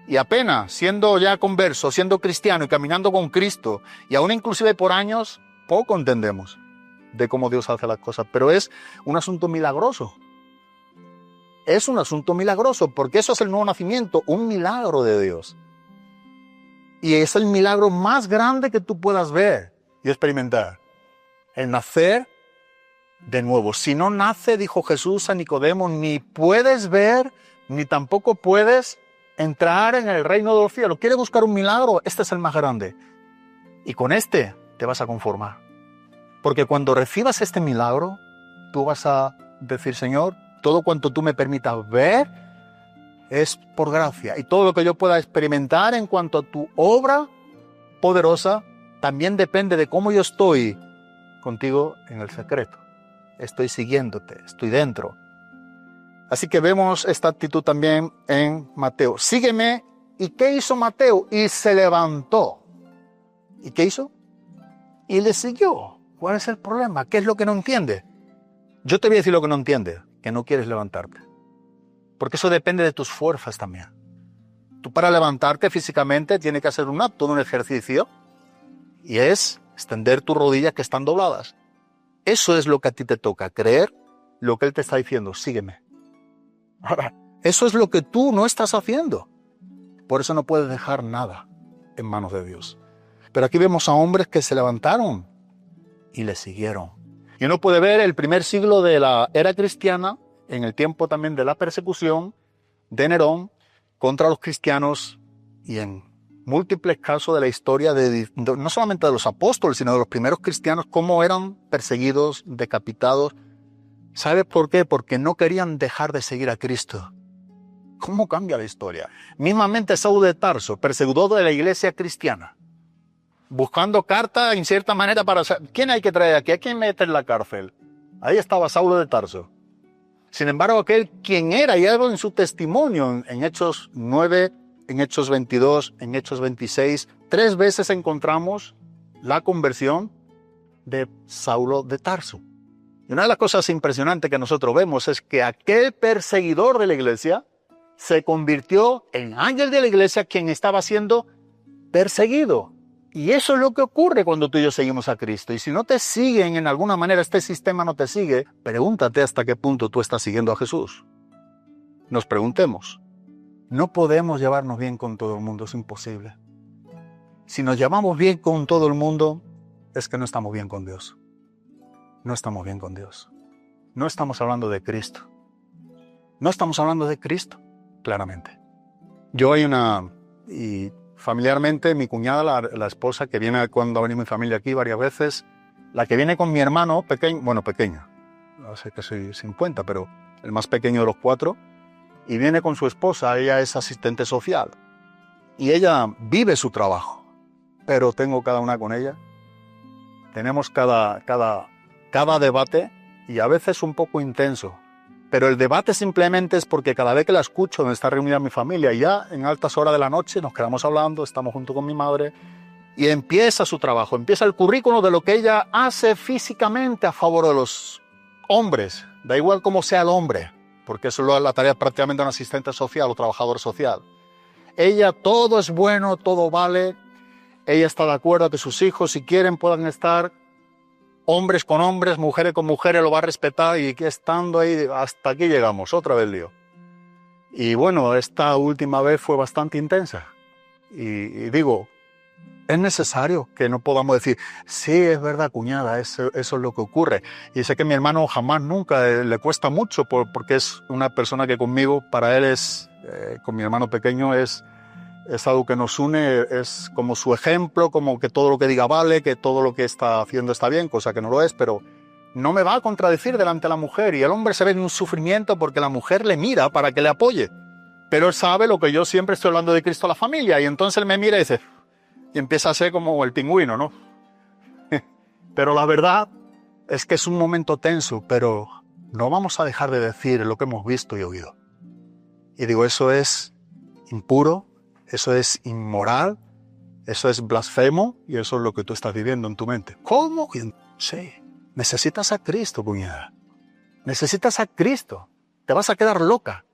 Y apenas siendo ya converso, siendo cristiano y caminando con Cristo, y aún inclusive por años, poco entendemos de cómo Dios hace las cosas. Pero es un asunto milagroso. Es un asunto milagroso, porque eso es el nuevo nacimiento, un milagro de Dios. Y es el milagro más grande que tú puedas ver y experimentar, el nacer de nuevo. Si no nace, dijo Jesús a Nicodemo, ni puedes ver, ni tampoco puedes entrar en el reino de los cielos. ¿Quieres buscar un milagro? Este es el más grande. Y con este te vas a conformar. Porque cuando recibas este milagro, tú vas a decir, Señor, todo cuanto tú me permitas ver es por gracia. Y todo lo que yo pueda experimentar en cuanto a tu obra poderosa, también depende de cómo yo estoy contigo en el secreto. Estoy siguiéndote, estoy dentro. Así que vemos esta actitud también en Mateo. Sígueme. ¿Y qué hizo Mateo? Y se levantó. ¿Y qué hizo? Y le siguió. ¿Cuál es el problema? ¿Qué es lo que no entiende? Yo te voy a decir lo que no entiende, que no quieres levantarte. Porque eso depende de tus fuerzas también. Tú para levantarte físicamente tienes que hacer un acto, un ejercicio. Y es extender tus rodillas que están dobladas. Eso es lo que a ti te toca, creer lo que Él te está diciendo, sígueme. Ahora, eso es lo que tú no estás haciendo. Por eso no puedes dejar nada en manos de Dios. Pero aquí vemos a hombres que se levantaron y le siguieron. Y uno puede ver el primer siglo de la era cristiana, en el tiempo también de la persecución de Nerón contra los cristianos y en múltiples casos de la historia no solamente de los apóstoles, sino de los primeros cristianos, cómo eran perseguidos, decapitados. ¿Sabes por qué? Porque no querían dejar de seguir a Cristo. ¿Cómo cambia la historia? Mismamente Saulo de Tarso, perseguidor de la iglesia cristiana, buscando cartas en cierta manera para saber quién hay que traer aquí, a quién meter en la cárcel. Ahí estaba Saulo de Tarso. Sin embargo, aquel quien era, y algo en su testimonio, en Hechos 9, en Hechos 22, en Hechos 26, 3 veces encontramos la conversión de Saulo de Tarso. Y una de las cosas impresionantes que nosotros vemos es que aquel perseguidor de la iglesia se convirtió en ángel de la iglesia, quien estaba siendo perseguido. Y eso es lo que ocurre cuando tú y yo seguimos a Cristo. Y si no te siguen en alguna manera, este sistema no te sigue, pregúntate hasta qué punto tú estás siguiendo a Jesús. Nos preguntemos. No podemos llevarnos bien con todo el mundo, es imposible. Si nos llevamos bien con todo el mundo, es que no estamos bien con Dios. No estamos bien con Dios. No estamos hablando de Cristo. No estamos hablando de Cristo, claramente. Yo hay y familiarmente, mi cuñada, la esposa que viene cuando ha venido mi familia aquí varias veces, la que viene con mi hermano pequeña, no sé que soy 50, pero el más pequeño de los 4, y viene con su esposa, ella es asistente social, y ella vive su trabajo, pero tengo cada una con ella, tenemos cada debate, y a veces un poco intenso, pero el debate simplemente es porque cada vez que la escucho donde está reunida mi familia, ya en altas horas de la noche nos quedamos hablando, estamos junto con mi madre, y empieza su trabajo, empieza el currículo de lo que ella hace físicamente a favor de los hombres, da igual cómo sea el hombre, porque eso es la tarea prácticamente de un asistente social o trabajador social. Ella, todo es bueno, todo vale, ella está de acuerdo que sus hijos, si quieren, puedan estar hombres con hombres, mujeres con mujeres, lo va a respetar, y estando ahí, hasta aquí llegamos, otra vez lío. Y bueno, esta última vez fue bastante intensa. Y digo, es necesario que no podamos decir, sí, es verdad, cuñada, eso es lo que ocurre. Y sé que mi hermano jamás, nunca, le cuesta mucho, porque es una persona que conmigo, para él es, con mi hermano pequeño, es algo que nos une, es como su ejemplo, como que todo lo que diga vale, que todo lo que está haciendo está bien, cosa que no lo es, pero no me va a contradecir delante de la mujer. Y el hombre se ve en un sufrimiento porque la mujer le mira para que le apoye. Pero él sabe lo que yo siempre estoy hablando de Cristo a la familia, y entonces él me mira y dice, y empieza a ser como el pingüino, ¿no? Pero la verdad es que es un momento tenso, pero no vamos a dejar de decir lo que hemos visto y oído. Y digo, eso es impuro, eso es inmoral, eso es blasfemo, y eso es lo que tú estás viviendo en tu mente. ¿Cómo? Sí, necesitas a Cristo, cuñada. Necesitas a Cristo. Te vas a quedar loca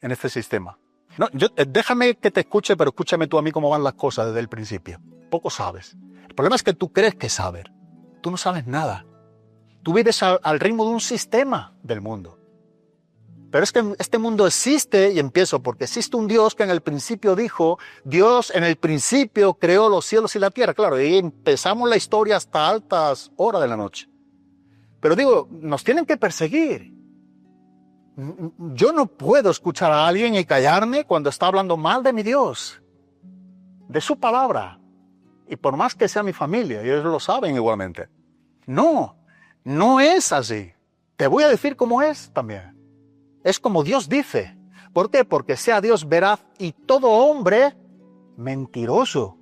en este sistema. No, déjame que te escuche, pero escúchame tú a mí cómo van las cosas desde el principio. Poco sabes. El problema es que tú crees que saber. Tú no sabes nada. Tú vives al ritmo de un sistema del mundo. Pero es que este mundo existe, y empiezo porque existe un Dios que en el principio dijo, Dios en el principio creó los cielos y la tierra. Claro, y empezamos la historia hasta altas horas de la noche. Pero digo, nos tienen que perseguir. Yo no puedo escuchar a alguien y callarme cuando está hablando mal de mi Dios, de su palabra. Y por más que sea mi familia, y ellos lo saben igualmente. No es así. Te voy a decir cómo es también. Es como Dios dice. ¿Por qué? Porque sea Dios veraz y todo hombre mentiroso.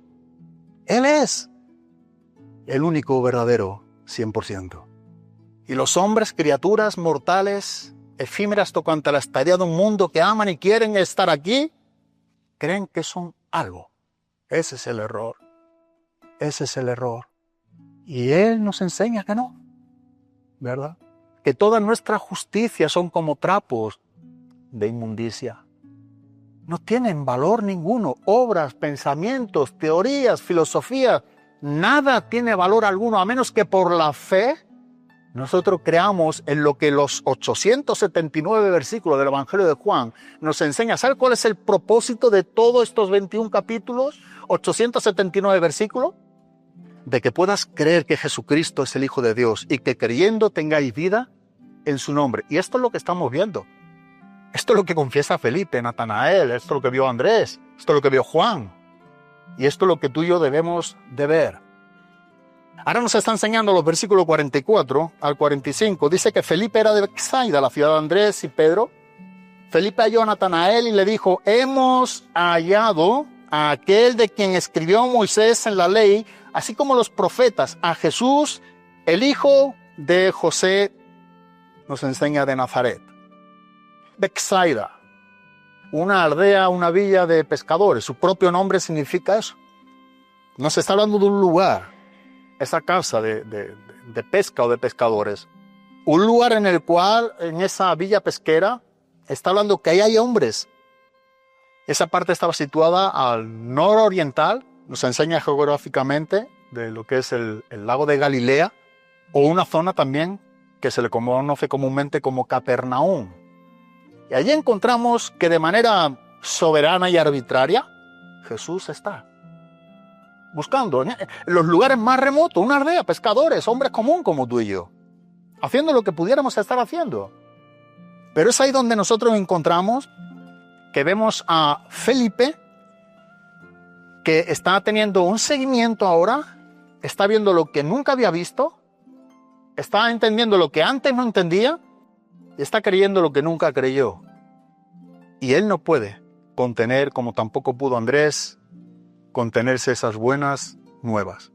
Él es el único verdadero 100%. Y los hombres, criaturas mortales, efímeras tocante a la estadía de un mundo que aman y quieren estar aquí, creen que son algo. Ese es el error. Ese es el error. Y Él nos enseña que no, ¿verdad? Que todas nuestras justicias son como trapos de inmundicia. No tienen valor ninguno. Obras, pensamientos, teorías, filosofías, nada tiene valor alguno, a menos que por la fe nosotros creamos en lo que los 879 versículos del Evangelio de Juan nos enseñan. ¿Sabe cuál es el propósito de todos estos 21 capítulos? 879 versículos. de que puedas creer que Jesucristo es el Hijo de Dios y que creyendo tengáis vida en su nombre. Y esto es lo que estamos viendo. Esto es lo que confiesa Felipe, Natanael, esto es lo que vio Andrés, esto es lo que vio Juan. Y esto es lo que tú y yo debemos de ver. Ahora nos está enseñando los versículos 44 al 45. Dice que Felipe era de Betsaida, la ciudad de Andrés y Pedro. Felipe halló a Natanael y le dijo, hemos hallado a aquel de quien escribió Moisés en la ley, así como los profetas, a Jesús, el hijo de José, nos enseña de Nazaret. Betsaida, una aldea, una villa de pescadores. Su propio nombre significa eso. No se está hablando de un lugar, esa casa de pesca o de pescadores. Un lugar en el cual, en esa villa pesquera, está hablando que ahí hay hombres. Esa parte estaba situada al nororiental, nos enseña geográficamente de lo que es el lago de Galilea, o una zona también que se le conoce comúnmente como Capernaum. Y allí encontramos que de manera soberana y arbitraria, Jesús está buscando en los lugares más remotos, una aldea, pescadores, hombres comunes como tú y yo, haciendo lo que pudiéramos estar haciendo. Pero es ahí donde nosotros encontramos que vemos a Felipe, que está teniendo un seguimiento ahora, está viendo lo que nunca había visto, está entendiendo lo que antes no entendía, y está creyendo lo que nunca creyó. Y él no puede contener, como tampoco pudo Andrés, contenerse esas buenas nuevas.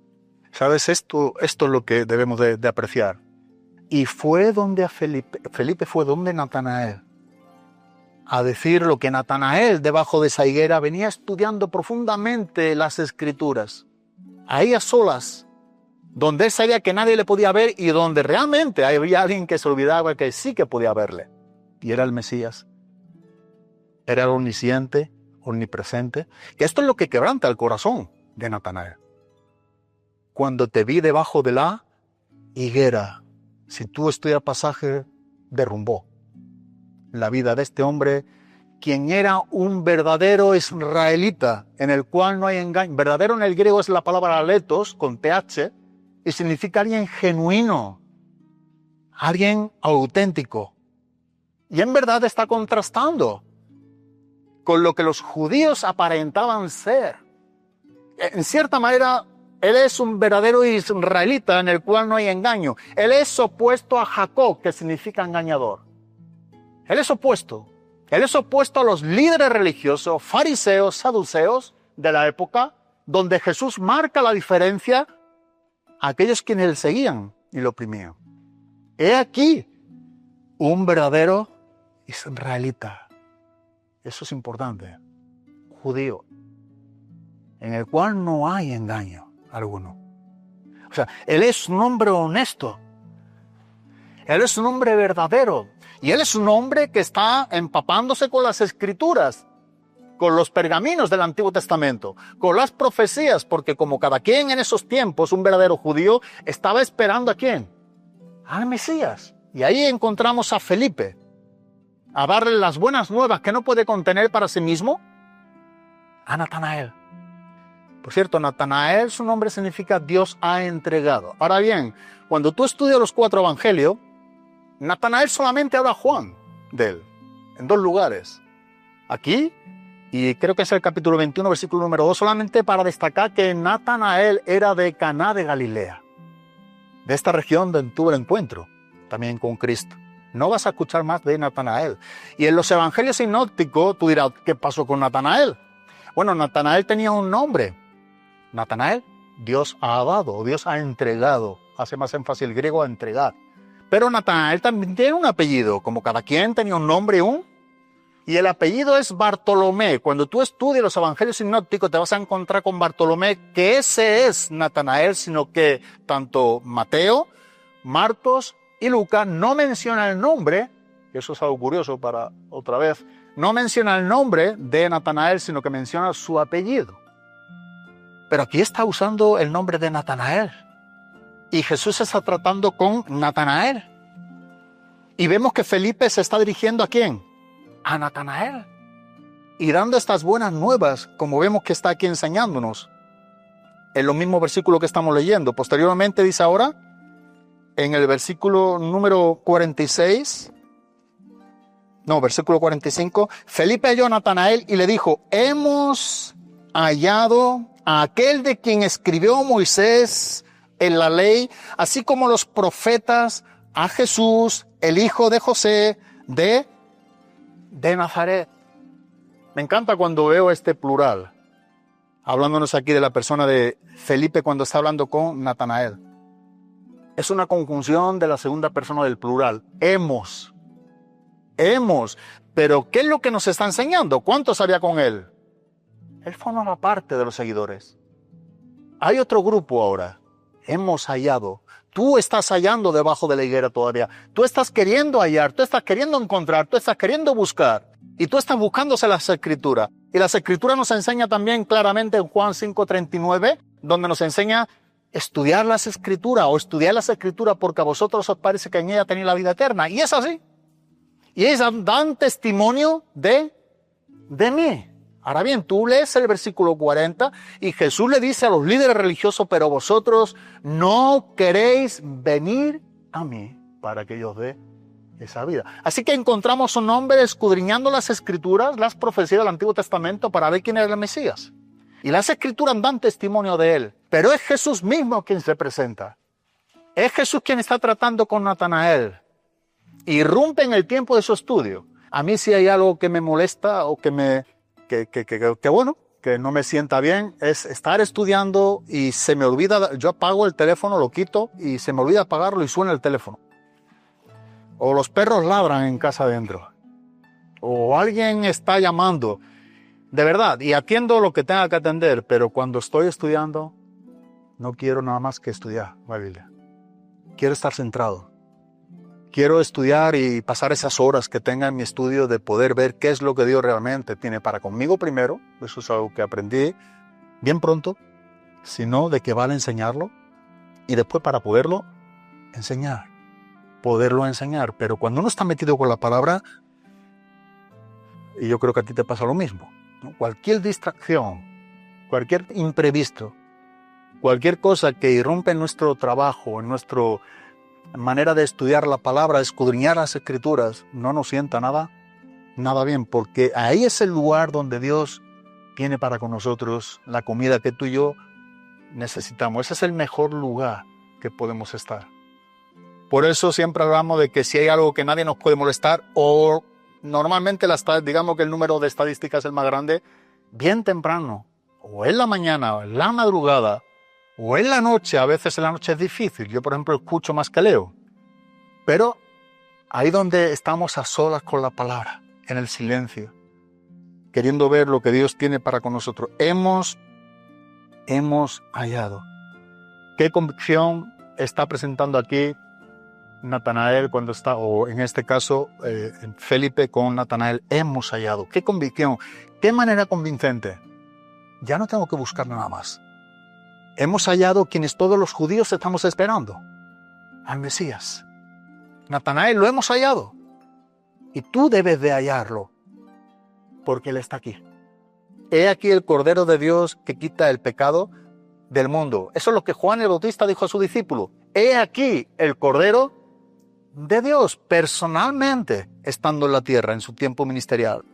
¿Sabes? Esto es lo que debemos de apreciar. Y fue donde a Felipe fue donde Natanael, a decir lo que Natanael debajo de esa higuera venía estudiando profundamente las Escrituras. Ahí a solas, donde él sabía que nadie le podía ver y donde realmente había alguien que se olvidaba que sí que podía verle. Y era el Mesías. Era el omnisciente, omnipresente. Que esto es lo que quebranta el corazón de Natanael. Cuando te vi debajo de la higuera, si tú estudias el pasaje, derrumbó la vida de este hombre, quien era un verdadero israelita, en el cual no hay engaño. Verdadero en el griego es la palabra aletos, con TH, y significa alguien genuino, alguien auténtico. Y en verdad está contrastando con lo que los judíos aparentaban ser. En cierta manera, él es un verdadero israelita en el cual no hay engaño. Él es opuesto a Jacob, que significa engañador. Él es opuesto. Él es opuesto a los líderes religiosos, fariseos, saduceos de la época, donde Jesús marca la diferencia a aquellos quienes le seguían y lo oprimían. He aquí un verdadero israelita. Eso es importante. Judío, en el cual no hay engaño alguno. O sea, él es un hombre honesto. Él es un hombre verdadero. Y él es un hombre que está empapándose con las Escrituras, con los pergaminos del Antiguo Testamento, con las profecías, porque como cada quien en esos tiempos, un verdadero judío, estaba esperando ¿a quién? Al Mesías. Y ahí encontramos a Felipe, a darle las buenas nuevas que no puede contener para sí mismo, a Natanael. Por cierto, Natanael, su nombre significa Dios ha entregado. Ahora bien, cuando tú estudias los 4 evangelios, Natanael solamente habla Juan de él, en 2 lugares. Aquí, y creo que es el capítulo 21, versículo número 2, solamente para destacar que Natanael era de Caná de Galilea, de esta región donde tuvo el encuentro también con Cristo. No vas a escuchar más de Natanael. Y en los evangelios sinópticos, tú dirás, ¿qué pasó con Natanael? Bueno, Natanael tenía un nombre. Natanael, Dios ha dado, o Dios ha entregado. Hace más énfasis el griego a entregar. Pero Natanael también tiene un apellido, como cada quien tenía un nombre y el apellido es Bartolomé. Cuando tú estudias los evangelios sinópticos te vas a encontrar con Bartolomé, que ese es Natanael, sino que tanto Mateo, Marcos y Lucas no mencionan el nombre, que eso es algo curioso para otra vez, no menciona el nombre de Natanael, sino que menciona su apellido. Pero aquí está usando el nombre de Natanael. Y Jesús está tratando con Natanael. Y vemos que Felipe se está dirigiendo ¿a quién? A Natanael. Y dando estas buenas nuevas, como vemos que está aquí enseñándonos. en los mismos versículos que estamos leyendo. Posteriormente dice ahora, en el versículo número 46, versículo 45, Felipe halló a Natanael y le dijo, hemos hallado a aquel de quien escribió Moisés en la ley, así como los profetas, a Jesús, el hijo de José, de Nazaret. Me encanta cuando veo este plural, hablándonos aquí de la persona de Felipe cuando está hablando con Natanael. Es una conjunción de la segunda persona del plural. Hemos. Pero ¿qué es lo que nos está enseñando? ¿Cuántos había con él? Él formaba parte de los seguidores. Hay otro grupo ahora. Hemos hallado. Tú estás hallando debajo de la higuera todavía. Tú estás queriendo hallar, tú estás queriendo encontrar, tú estás queriendo buscar. Y tú estás buscándose las Escrituras. Y las Escrituras nos enseña también claramente en Juan 5:39, donde nos enseña estudiar las Escrituras o estudiar las Escrituras porque a vosotros os parece que en ella tenéis la vida eterna. Y es así. Y ellas dan testimonio de mí. Ahora bien, tú lees el versículo 40 y Jesús le dice a los líderes religiosos, pero vosotros no queréis venir a mí para que yo os dé esa vida. Así que encontramos un hombre escudriñando las Escrituras, las profecías del Antiguo Testamento para ver quién era el Mesías. Y las Escrituras dan testimonio de él, pero es Jesús mismo quien se presenta. Es Jesús quien está tratando con Natanael. Irrumpe en el tiempo de su estudio. A mí si hay algo que me molesta o que no me sienta bien, es estar estudiando y se me olvida, yo apago el teléfono, lo quito y se me olvida apagarlo y suena el teléfono. O los perros ladran en casa adentro. O alguien está llamando. De verdad, y atiendo lo que tenga que atender, pero cuando estoy estudiando, no quiero nada más que estudiar la Biblia. Quiero estar centrado. Quiero estudiar y pasar esas horas que tenga en mi estudio de poder ver qué es lo que Dios realmente tiene para conmigo primero. Eso es algo que aprendí bien pronto. Sino de que vale enseñarlo. Y después para poderlo enseñar. Pero cuando uno está metido con la palabra, y yo creo que a ti te pasa lo mismo, ¿no? Cualquier distracción, cualquier imprevisto, cualquier cosa que irrumpe en nuestro trabajo, en nuestra manera de estudiar la palabra, escudriñar las Escrituras, no nos sienta nada bien, porque ahí es el lugar donde Dios tiene para con nosotros la comida que tú y yo necesitamos. Ese es el mejor lugar que podemos estar. Por eso siempre hablamos de que si hay algo que nadie nos puede molestar, o normalmente digamos que el número de estadísticas es el más grande, bien temprano, o en la mañana, o en la madrugada, o en la noche. A veces en la noche es difícil. Yo, por ejemplo, escucho más que leo. Pero ahí donde estamos a solas con la palabra, en el silencio, queriendo ver lo que Dios tiene para con nosotros. Hemos hallado. ¿Qué convicción está presentando aquí Natanael cuando está, o en este caso Felipe con Natanael? Hemos hallado. ¿Qué convicción? ¿Qué manera convincente? Ya no tengo que buscar nada más. Hemos hallado quienes todos los judíos estamos esperando, al Mesías. Natanael, lo hemos hallado. Y tú debes de hallarlo, porque Él está aquí. He aquí el Cordero de Dios que quita el pecado del mundo. Eso es lo que Juan el Bautista dijo a su discípulo. He aquí el Cordero de Dios, personalmente, estando en la tierra en su tiempo ministerial.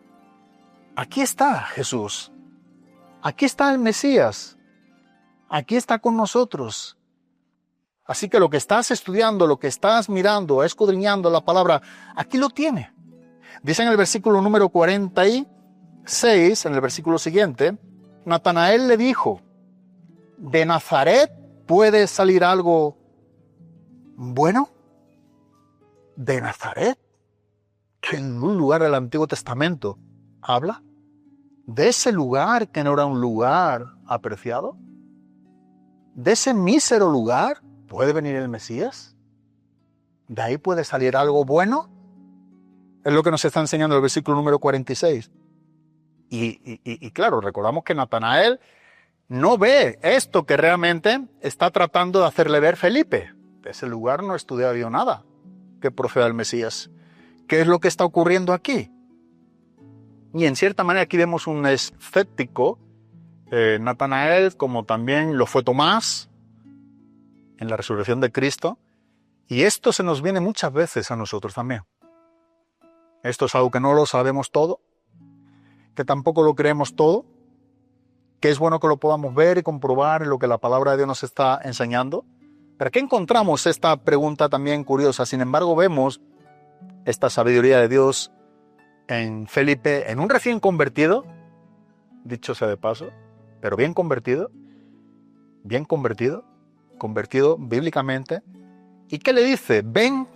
Aquí está Jesús. Aquí está el Mesías. Aquí está con nosotros. Así que lo que estás estudiando, lo que estás mirando, escudriñando la palabra, aquí lo tiene. Dice en el versículo número 46, en el versículo siguiente, Natanael le dijo, ¿de Nazaret puede salir algo bueno? ¿De Nazaret? Que en un lugar del Antiguo Testamento habla de ese lugar que no era un lugar apreciado. ¿De ese mísero lugar puede venir el Mesías? ¿De ahí puede salir algo bueno? Es lo que nos está enseñando el versículo número 46. Y claro, recordamos que Natanael no ve esto que realmente está tratando de hacerle ver Felipe. De ese lugar no estudiaba yo nada que proceda del Mesías. ¿Qué es lo que está ocurriendo aquí? Y en cierta manera aquí vemos un escéptico Natanael, como también lo fue Tomás en la resurrección de Cristo. Y esto se nos viene muchas veces a nosotros también. Esto es algo que no lo sabemos todo, que tampoco lo creemos todo, que es bueno que lo podamos ver y comprobar en lo que la palabra de Dios nos está enseñando. Pero aquí encontramos esta pregunta también curiosa. Sin embargo, vemos esta sabiduría de Dios en Felipe, en un recién convertido, dicho sea de paso, pero bien convertido bíblicamente. ¿Y qué le dice? Ven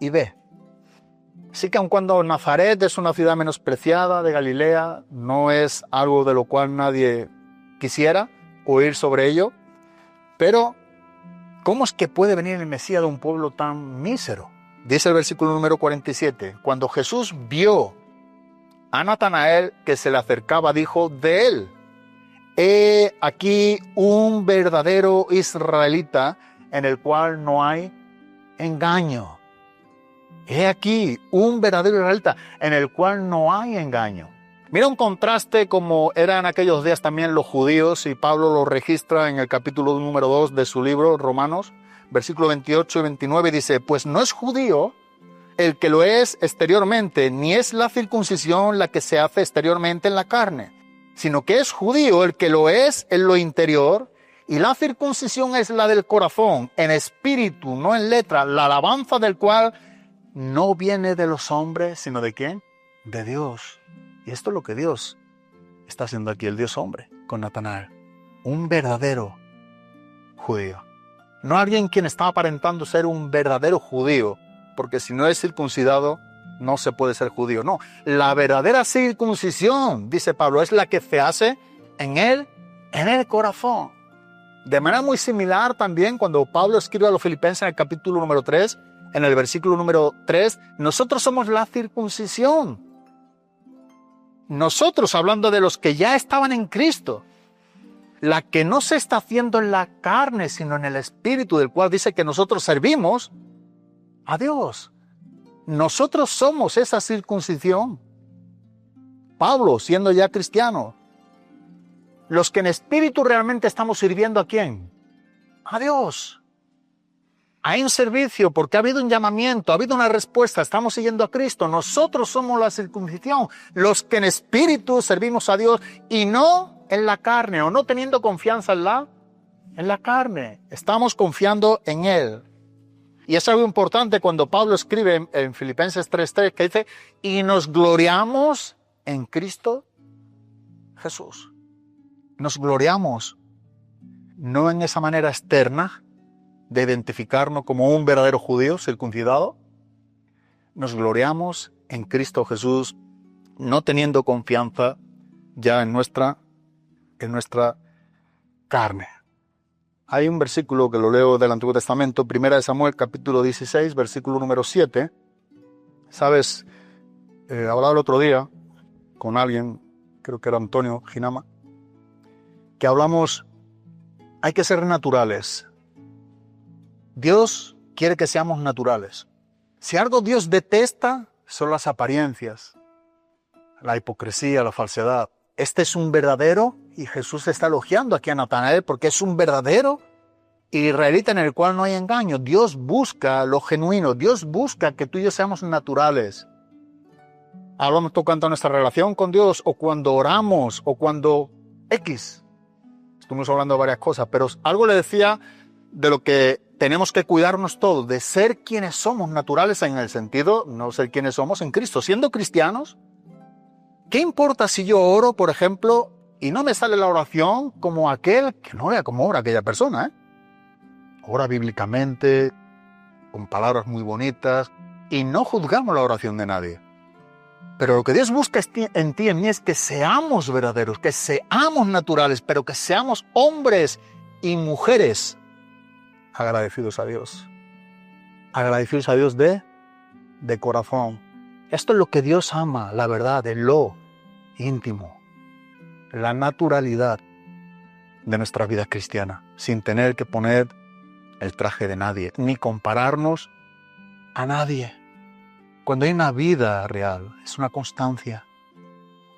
y ve. Así que aun cuando Nazaret es una ciudad menospreciada de Galilea, no es algo de lo cual nadie quisiera oír sobre ello, pero ¿cómo es que puede venir el Mesías de un pueblo tan mísero? Dice el versículo número 47, cuando Jesús vio a Natanael que se le acercaba, dijo de él: he aquí un verdadero israelita en el cual no hay engaño. He aquí un verdadero israelita en el cual no hay engaño. Mira un contraste como eran en aquellos días también los judíos, y Pablo lo registra en el capítulo número 2 de su libro, Romanos, versículo 28 y 29, dice: pues no es judío el que lo es exteriormente, ni es la circuncisión la que se hace exteriormente en la carne, sino que es judío el que lo es en lo interior, y la circuncisión es la del corazón, en espíritu, no en letra, la alabanza del cual no viene de los hombres, sino ¿de quién? De Dios. Y esto es lo que Dios está haciendo aquí, el Dios hombre, con Natanael. Un verdadero judío. No alguien quien está aparentando ser un verdadero judío, porque si no es circuncidado, no se puede ser judío. No, la verdadera circuncisión, dice Pablo, es la que se hace en el corazón. De manera muy similar también, cuando Pablo escribe a los Filipenses en el capítulo número 3, en el versículo número 3, nosotros somos la circuncisión. Nosotros, hablando de los que ya estaban en Cristo, la que no se está haciendo en la carne, sino en el espíritu, del cual dice que nosotros servimos a Dios. Nosotros somos esa circuncisión. Pablo, siendo ya cristiano, los que en espíritu realmente estamos sirviendo ¿a quién? A Dios. Hay un servicio porque ha habido un llamamiento, ha habido una respuesta, estamos siguiendo a Cristo. Nosotros somos la circuncisión, los que en espíritu servimos a Dios y no en la carne, o no teniendo confianza en la carne. Estamos confiando en Él. Y es algo importante cuando Pablo escribe en Filipenses 3:3, que dice: y nos gloriamos en Cristo Jesús. Nos gloriamos no en esa manera externa de identificarnos como un verdadero judío circuncidado. Nos gloriamos en Cristo Jesús, no teniendo confianza ya en nuestra carne. Hay un versículo que lo leo del Antiguo Testamento, 1 Samuel capítulo 16, versículo número 7. Sabes, hablaba el otro día con alguien, creo que era Antonio Ginama, que hablamos, hay que ser naturales. Dios quiere que seamos naturales. Si algo Dios detesta, son las apariencias, la hipocresía, la falsedad. Este es un verdadero, y Jesús está elogiando aquí a Natanael porque es un verdadero israelita en el cual no hay engaño. Dios busca lo genuino, Dios busca que tú y yo seamos naturales. Hablamos tocando nuestra relación con Dios, o cuando oramos, o cuando X. Estuvimos hablando de varias cosas, pero algo le decía de lo que tenemos que cuidarnos todos, de ser quienes somos, naturales en el sentido, no ser quienes somos en Cristo. Siendo cristianos, ¿qué importa si yo oro, por ejemplo, y no me sale la oración como aquel que no vea cómo ora aquella persona, Ora bíblicamente, con palabras muy bonitas, y no juzgamos la oración de nadie. Pero lo que Dios busca en ti y en mí es que seamos verdaderos, que seamos naturales, pero que seamos hombres y mujeres agradecidos a Dios. Agradecidos a Dios de corazón. Esto es lo que Dios ama, la verdad, de lo íntimo, la naturalidad de nuestra vida cristiana, sin tener que poner el traje de nadie, ni compararnos a nadie. Cuando hay una vida real, es una constancia.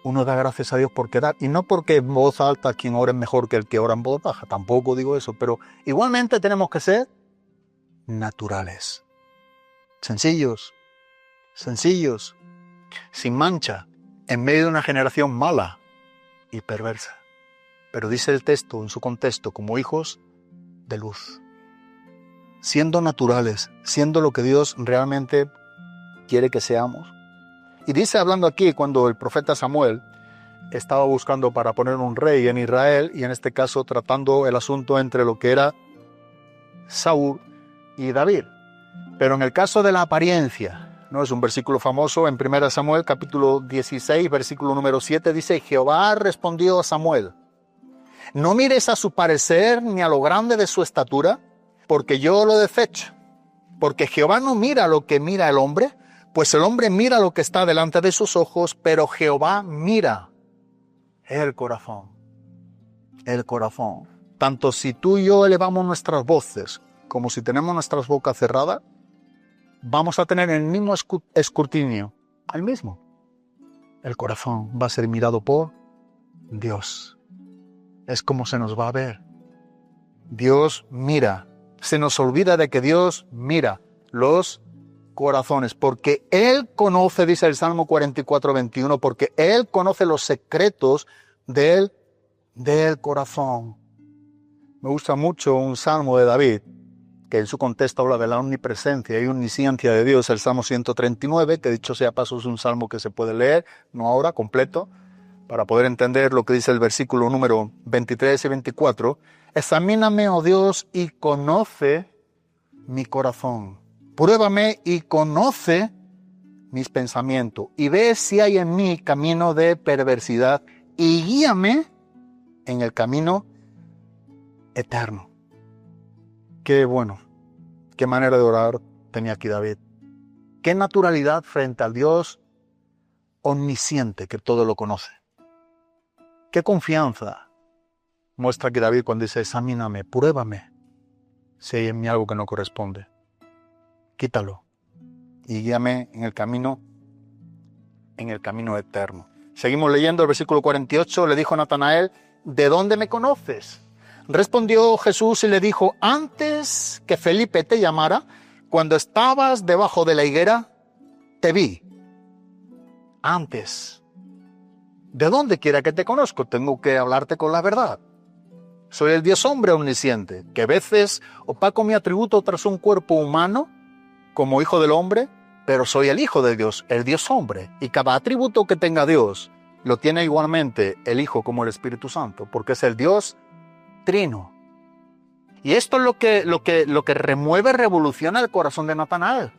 Uno da gracias a Dios por quedar, y no porque en voz alta quien ora es mejor que el que ora en voz baja, tampoco digo eso, pero igualmente tenemos que ser naturales, sencillos, sin mancha, en medio de una generación mala y perversa. Pero dice el texto en su contexto, como hijos de luz, siendo naturales, siendo lo que Dios realmente quiere que seamos. Y dice, hablando aquí, cuando el profeta Samuel estaba buscando para poner un rey en Israel, y en este caso tratando el asunto entre lo que era Saúl y David. Pero en el caso de la apariencia, ¿no? Es un versículo famoso en 1 Samuel, capítulo 16, versículo número 7, dice, Jehová respondió a Samuel, no mires a su parecer ni a lo grande de su estatura, porque yo lo desecho. Porque Jehová no mira lo que mira el hombre, pues el hombre mira lo que está delante de sus ojos, pero Jehová mira el corazón. El corazón. Tanto si tú y yo elevamos nuestras voces, como si tenemos nuestras bocas cerradas, vamos a tener el mismo escrutinio. El mismo. El corazón va a ser mirado por Dios. Es como se nos va a ver. Dios mira. Se nos olvida de que Dios mira los corazones, porque Él conoce, dice el Salmo 44, 21, porque Él conoce los secretos del corazón. Me gusta mucho un salmo de David, que en su contexto habla de la omnipresencia y omnisciencia de Dios, el Salmo 139, que dicho sea paso es un salmo que se puede leer, no ahora, completo, para poder entender lo que dice el versículo número 23 y 24. Examíname, oh Dios, y conoce mi corazón. Pruébame y conoce mis pensamientos, y ve si hay en mí camino de perversidad, y guíame en el camino eterno. Qué bueno, qué manera de orar tenía aquí David. Qué naturalidad frente al Dios omnisciente que todo lo conoce. Qué confianza muestra aquí David cuando dice, examíname, pruébame si hay en mí algo que no corresponde. Quítalo y guíame en el camino eterno. Seguimos leyendo el versículo 48, le dijo Natanael, ¿de dónde me conoces? Respondió Jesús y le dijo, antes que Felipe te llamara, cuando estabas debajo de la higuera, te vi. Antes. ¿De dónde quiera que te conozco? Tengo que hablarte con la verdad. Soy el Dios hombre omnisciente, que a veces opaco mi atributo tras un cuerpo humano, como hijo del hombre, pero soy el hijo de Dios, el Dios hombre, y cada atributo que tenga Dios lo tiene igualmente el Hijo como el Espíritu Santo, porque es el Dios trino. Y esto es lo que remueve, revoluciona el corazón de Natanael.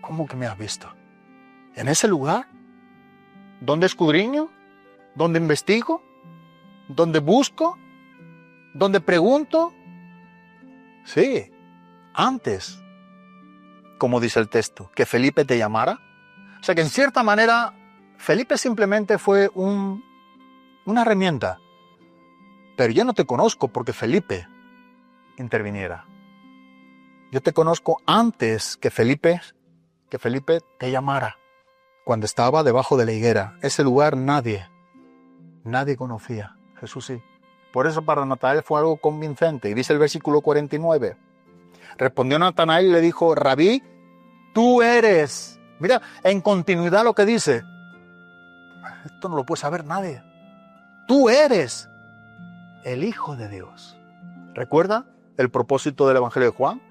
¿Cómo que me has visto? ¿En ese lugar? ¿Dónde escudriño? ¿Dónde investigo? ¿Dónde busco? ¿Dónde pregunto? Sí, antes, como dice el texto, que Felipe te llamara. O sea que en cierta manera Felipe simplemente fue una herramienta. Pero yo no te conozco porque Felipe interviniera. Yo te conozco antes que Felipe te llamara. Cuando estaba debajo de la higuera. Ese lugar nadie conocía. Jesús sí. Por eso para Natanael fue algo convincente. Y dice el versículo 49. Respondió Natanael y le dijo, Rabí, tú eres. Mira, en continuidad lo que dice. Esto no lo puede saber nadie. Tú eres el Hijo de Dios. ¿Recuerda el propósito del Evangelio de Juan?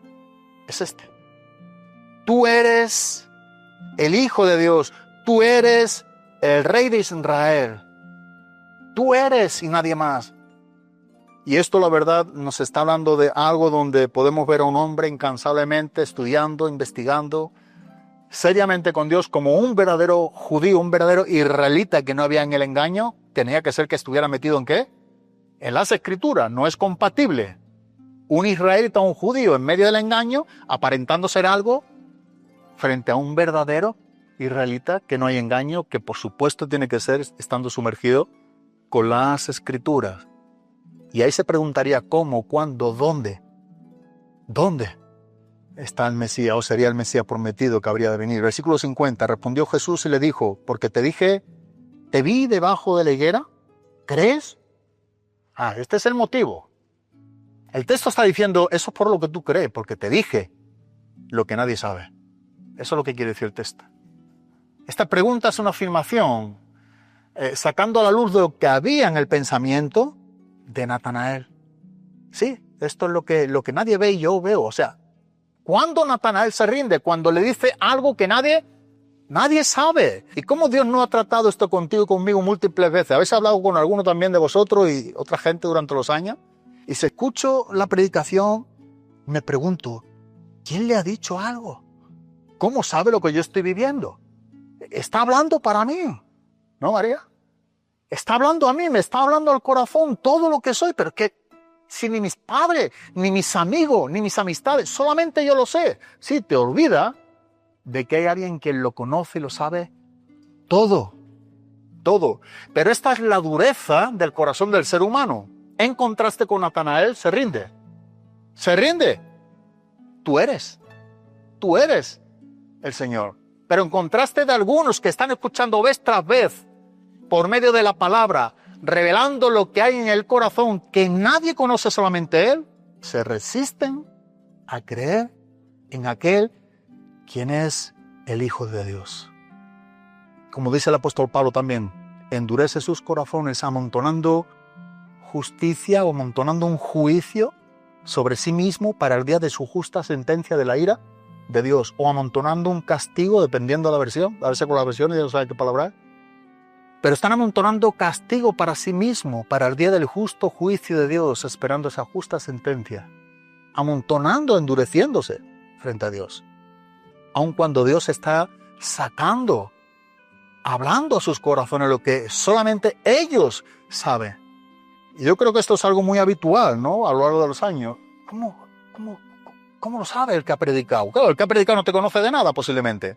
Es este. Tú eres el Hijo de Dios. Tú eres el Rey de Israel. Tú eres y nadie más. Y esto, la verdad, nos está hablando de algo donde podemos ver a un hombre incansablemente estudiando, investigando, seriamente con Dios, como un verdadero judío, un verdadero israelita que no había en el engaño. Tenía que ser que estuviera metido ¿en qué? En las Escrituras. No es compatible un israelita o un judío en medio del engaño, aparentando ser algo, frente a un verdadero israelita que no hay engaño, que por supuesto tiene que ser estando sumergido con las Escrituras. Y ahí se preguntaría cómo, cuándo, dónde está el Mesías, o sería el Mesías prometido que habría de venir. Versículo 50, respondió Jesús y le dijo, porque te dije te vi debajo de la higuera, ¿crees? Este es el motivo. El texto está diciendo, eso es por lo que tú crees, porque te dije lo que nadie sabe. Eso es lo que quiere decir el texto. Esta pregunta es una afirmación, sacando a la luz de lo que había en el pensamiento de Natanael. Sí, esto es lo que nadie ve y yo veo. O sea, ¿cuándo Natanael se rinde? Cuando le dice algo que nadie sabe. ¿Y cómo Dios no ha tratado esto contigo y conmigo múltiples veces? Habéis hablado con alguno también de vosotros y otra gente durante los años. Y si escucho la predicación, me pregunto, ¿quién le ha dicho algo? ¿Cómo sabe lo que yo estoy viviendo? Está hablando para mí, ¿no, María? Está hablando a mí, me está hablando al corazón, todo lo que soy, pero que si ni mis padres, ni mis amigos, ni mis amistades, solamente yo lo sé. Sí, te olvida de que hay alguien que lo conoce y lo sabe todo. Pero esta es la dureza del corazón del ser humano. En contraste con Natanael, se rinde. Se rinde. Tú eres el Señor. Pero en contraste de algunos que están escuchando vez tras vez, por medio de la palabra, revelando lo que hay en el corazón, que nadie conoce, solamente Él, se resisten a creer en aquel quien es el Hijo de Dios. Como dice el apóstol Pablo también, endurece sus corazones amontonando justicia o amontonando un juicio sobre sí mismo para el día de su justa sentencia de la ira de Dios, o amontonando un castigo, dependiendo de la versión, a veces con la versión ya no sabe qué palabra es, pero están amontonando castigo para sí mismo, para el día del justo juicio de Dios, esperando esa justa sentencia, amontonando, endureciéndose frente a Dios, aun cuando Dios está sacando, hablando a sus corazones lo que solamente ellos saben. Y yo creo que esto es algo muy habitual, ¿no? A lo largo de los años. ¿Cómo lo sabe el que ha predicado? Claro, el que ha predicado no te conoce de nada posiblemente,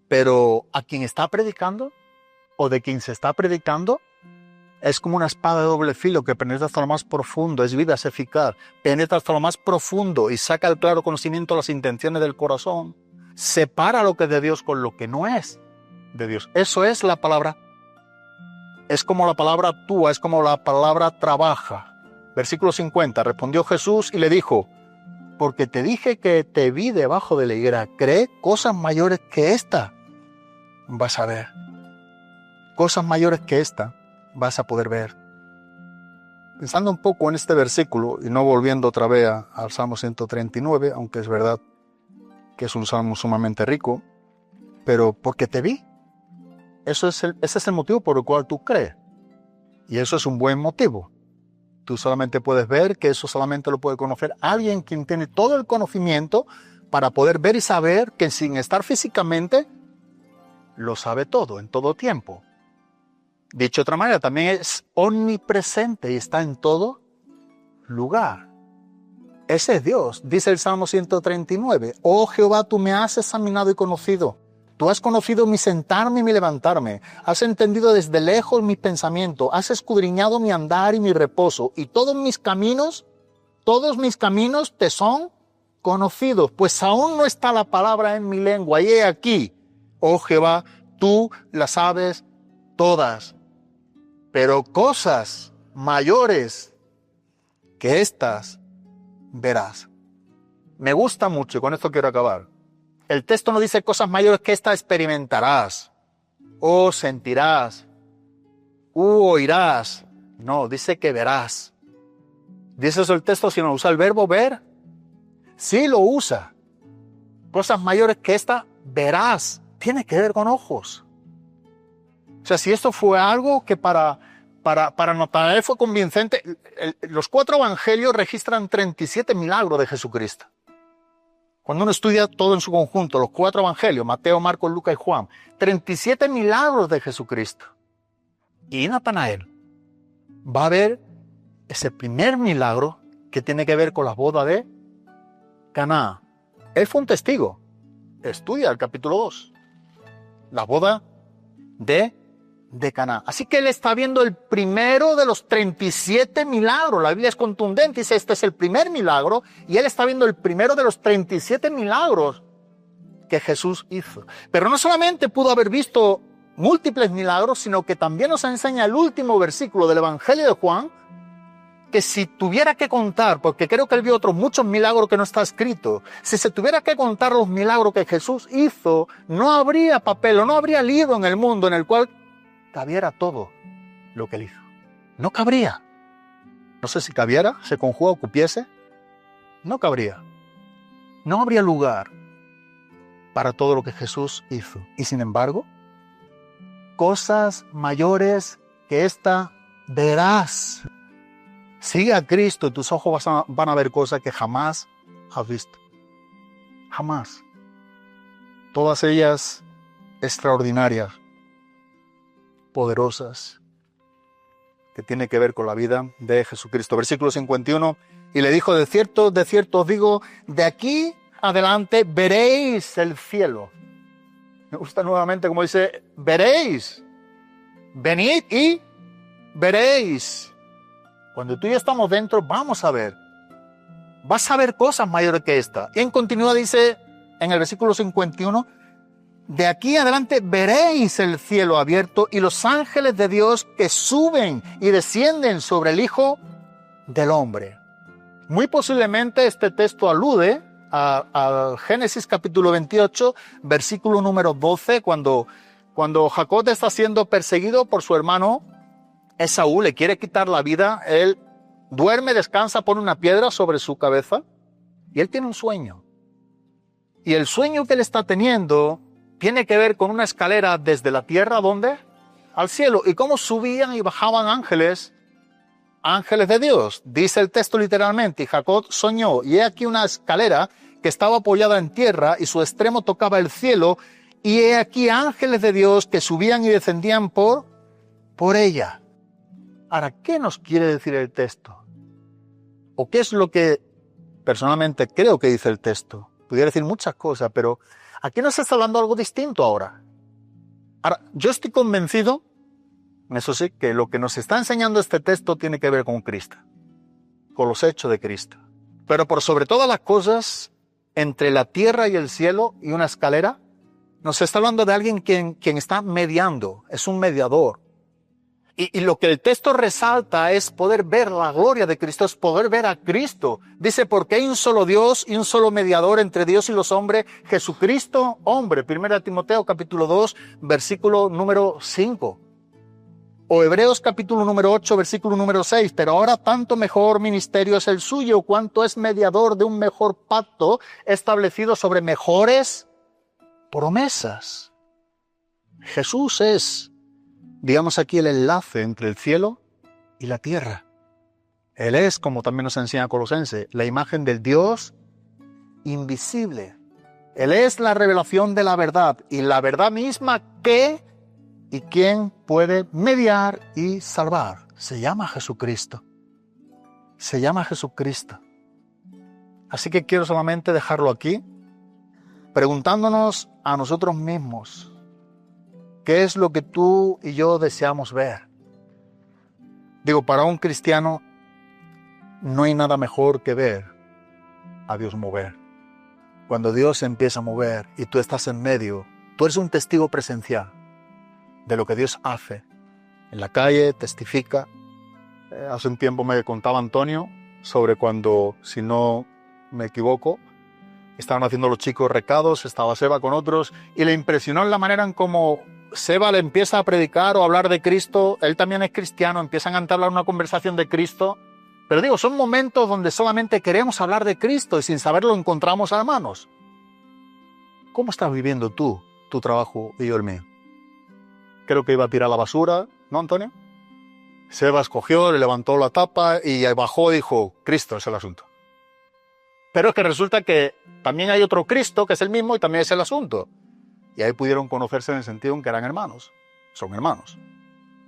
pero a quien está predicando o de quien se está predicando es como una espada de doble filo que penetra hasta lo más profundo, es vida, es eficaz, penetra hasta lo más profundo y saca el claro conocimiento de las intenciones del corazón, separa lo que es de Dios con lo que no es de Dios. Eso es la palabra. Es como la palabra actúa, es como la palabra trabaja. Versículo 50, respondió Jesús y le dijo, porque te dije que te vi debajo de la higuera, cree, cosas mayores que esta vas a ver. Cosas mayores que esta vas a poder ver. Pensando un poco en este versículo y no volviendo otra vez al Salmo 139, aunque es verdad que es un salmo sumamente rico, pero porque te vi. Ese es el motivo por el cual tú crees. Y eso es un buen motivo. Tú solamente puedes ver que eso solamente lo puede conocer alguien quien tiene todo el conocimiento para poder ver y saber que sin estar físicamente lo sabe todo, en todo tiempo. Dicho de otra manera, también es omnipresente y está en todo lugar. Ese es Dios, dice el Salmo 139. Oh Jehová, tú me has examinado y conocido. Tú has conocido mi sentarme y mi levantarme. Has entendido desde lejos mis pensamientos. Has escudriñado mi andar y mi reposo. Y todos mis caminos te son conocidos. Pues aún no está la palabra en mi lengua. Y he aquí, oh Jehová, tú las sabes todas. Pero cosas mayores que estas verás. Me gusta mucho, y con esto quiero acabar. El texto no dice cosas mayores que esta experimentarás, o sentirás, u oirás. No, dice que verás. ¿Dice eso el texto si no usa el verbo ver? Sí lo usa. Cosas mayores que esta verás. Tiene que ver con ojos. O sea, si esto fue algo que para Natanael fue convincente, los 4 evangelios registran 37 milagros de Jesucristo. Cuando uno estudia todo en su conjunto, los 4 evangelios, Mateo, Marcos, Lucas y Juan, 37 milagros de Jesucristo. Y Natanael va a ver ese primer milagro que tiene que ver con la boda de Caná. Él fue un testigo. Estudia el capítulo 2. La boda de Caná. Así que él está viendo el primero de los 37 milagros. La Biblia es contundente, dice, este es el primer milagro, y él está viendo el primero de los 37 milagros que Jesús hizo. Pero no solamente pudo haber visto múltiples milagros, sino que también nos enseña el último versículo del Evangelio de Juan, que si tuviera que contar, porque creo que él vio otros muchos milagros que no está escrito, si se tuviera que contar los milagros que Jesús hizo, no habría papel o no habría libro en el mundo en el cual cabiera todo lo que él hizo. No cabría. No sé si cabiera, se conjuga o cupiese. No cabría. No habría lugar para todo lo que Jesús hizo. Y sin embargo, cosas mayores que esta verás. Sigue a Cristo y tus ojos van a ver cosas que jamás has visto. Jamás. Todas ellas extraordinarias, poderosas, que tiene que ver con la vida de Jesucristo. Versículo 51, y le dijo, de cierto os digo, de aquí adelante veréis el cielo. Me gusta nuevamente como dice, veréis. Venid y veréis. Cuando tú y yo estamos dentro, vamos a ver. Vas a ver cosas mayores que esta. Y en continuidad dice, en el versículo 51, de aquí adelante veréis el cielo abierto y los ángeles de Dios que suben y descienden sobre el Hijo del Hombre. Muy posiblemente este texto alude a Génesis capítulo 28, versículo número 12, cuando Jacob está siendo perseguido por su hermano Esaú, le quiere quitar la vida, él duerme, descansa, pone una piedra sobre su cabeza y él tiene un sueño. Y el sueño que él está teniendo tiene que ver con una escalera desde la tierra, ¿dónde? Al cielo. Y cómo subían y bajaban ángeles de Dios. Dice el texto literalmente, y Jacob soñó, y he aquí una escalera que estaba apoyada en tierra y su extremo tocaba el cielo, y he aquí ángeles de Dios que subían y descendían por ella. Ahora, ¿qué nos quiere decir el texto? ¿O qué es lo que personalmente creo que dice el texto? Pudiera decir muchas cosas, pero aquí nos está hablando algo distinto ahora. Ahora, yo estoy convencido, eso sí, que lo que nos está enseñando este texto tiene que ver con Cristo, con los hechos de Cristo. Pero por sobre todas las cosas, entre la tierra y el cielo y una escalera, nos está hablando de alguien quien está mediando, es un mediador. Y lo que el texto resalta es poder ver la gloria de Cristo, es poder ver a Cristo. Dice, porque hay un solo Dios y un solo mediador entre Dios y los hombres, Jesucristo, hombre. 1 Timoteo capítulo 2, versículo número 5. O Hebreos capítulo número 8, versículo número 6. Pero ahora tanto mejor ministerio es el suyo, cuanto es mediador de un mejor pacto establecido sobre mejores promesas. Jesús es, digamos aquí, el enlace entre el cielo y la tierra. Él es, como también nos enseña Colosenses, la imagen del Dios invisible. Él es la revelación de la verdad y la verdad misma que y quién puede mediar y salvar. Se llama Jesucristo. Se llama Jesucristo. Así que quiero solamente dejarlo aquí, preguntándonos a nosotros mismos, ¿qué es lo que tú y yo deseamos ver? Digo, para un cristiano no hay nada mejor que ver a Dios mover. Cuando Dios se empieza a mover y tú estás en medio, tú eres un testigo presencial de lo que Dios hace. En la calle testifica. Hace un tiempo me contaba Antonio sobre cuando, si no me equivoco, estaban haciendo los chicos recados, estaba Seba con otros, y le impresionó la manera en cómo Seba le empieza a predicar o a hablar de Cristo. Él también es cristiano, empiezan a entablar una conversación de Cristo. Pero digo, son momentos donde solamente queremos hablar de Cristo y sin saberlo encontramos a hermanos. ¿Cómo estás viviendo tú tu trabajo y yo el mío? Creo que iba a tirar la basura, ¿no, Antonio? Seba escogió, le levantó la tapa y bajó y dijo, Cristo es el asunto. Pero es que resulta que también hay otro Cristo que es el mismo y también es el asunto. Y ahí pudieron conocerse en el sentido en que eran hermanos. Son hermanos.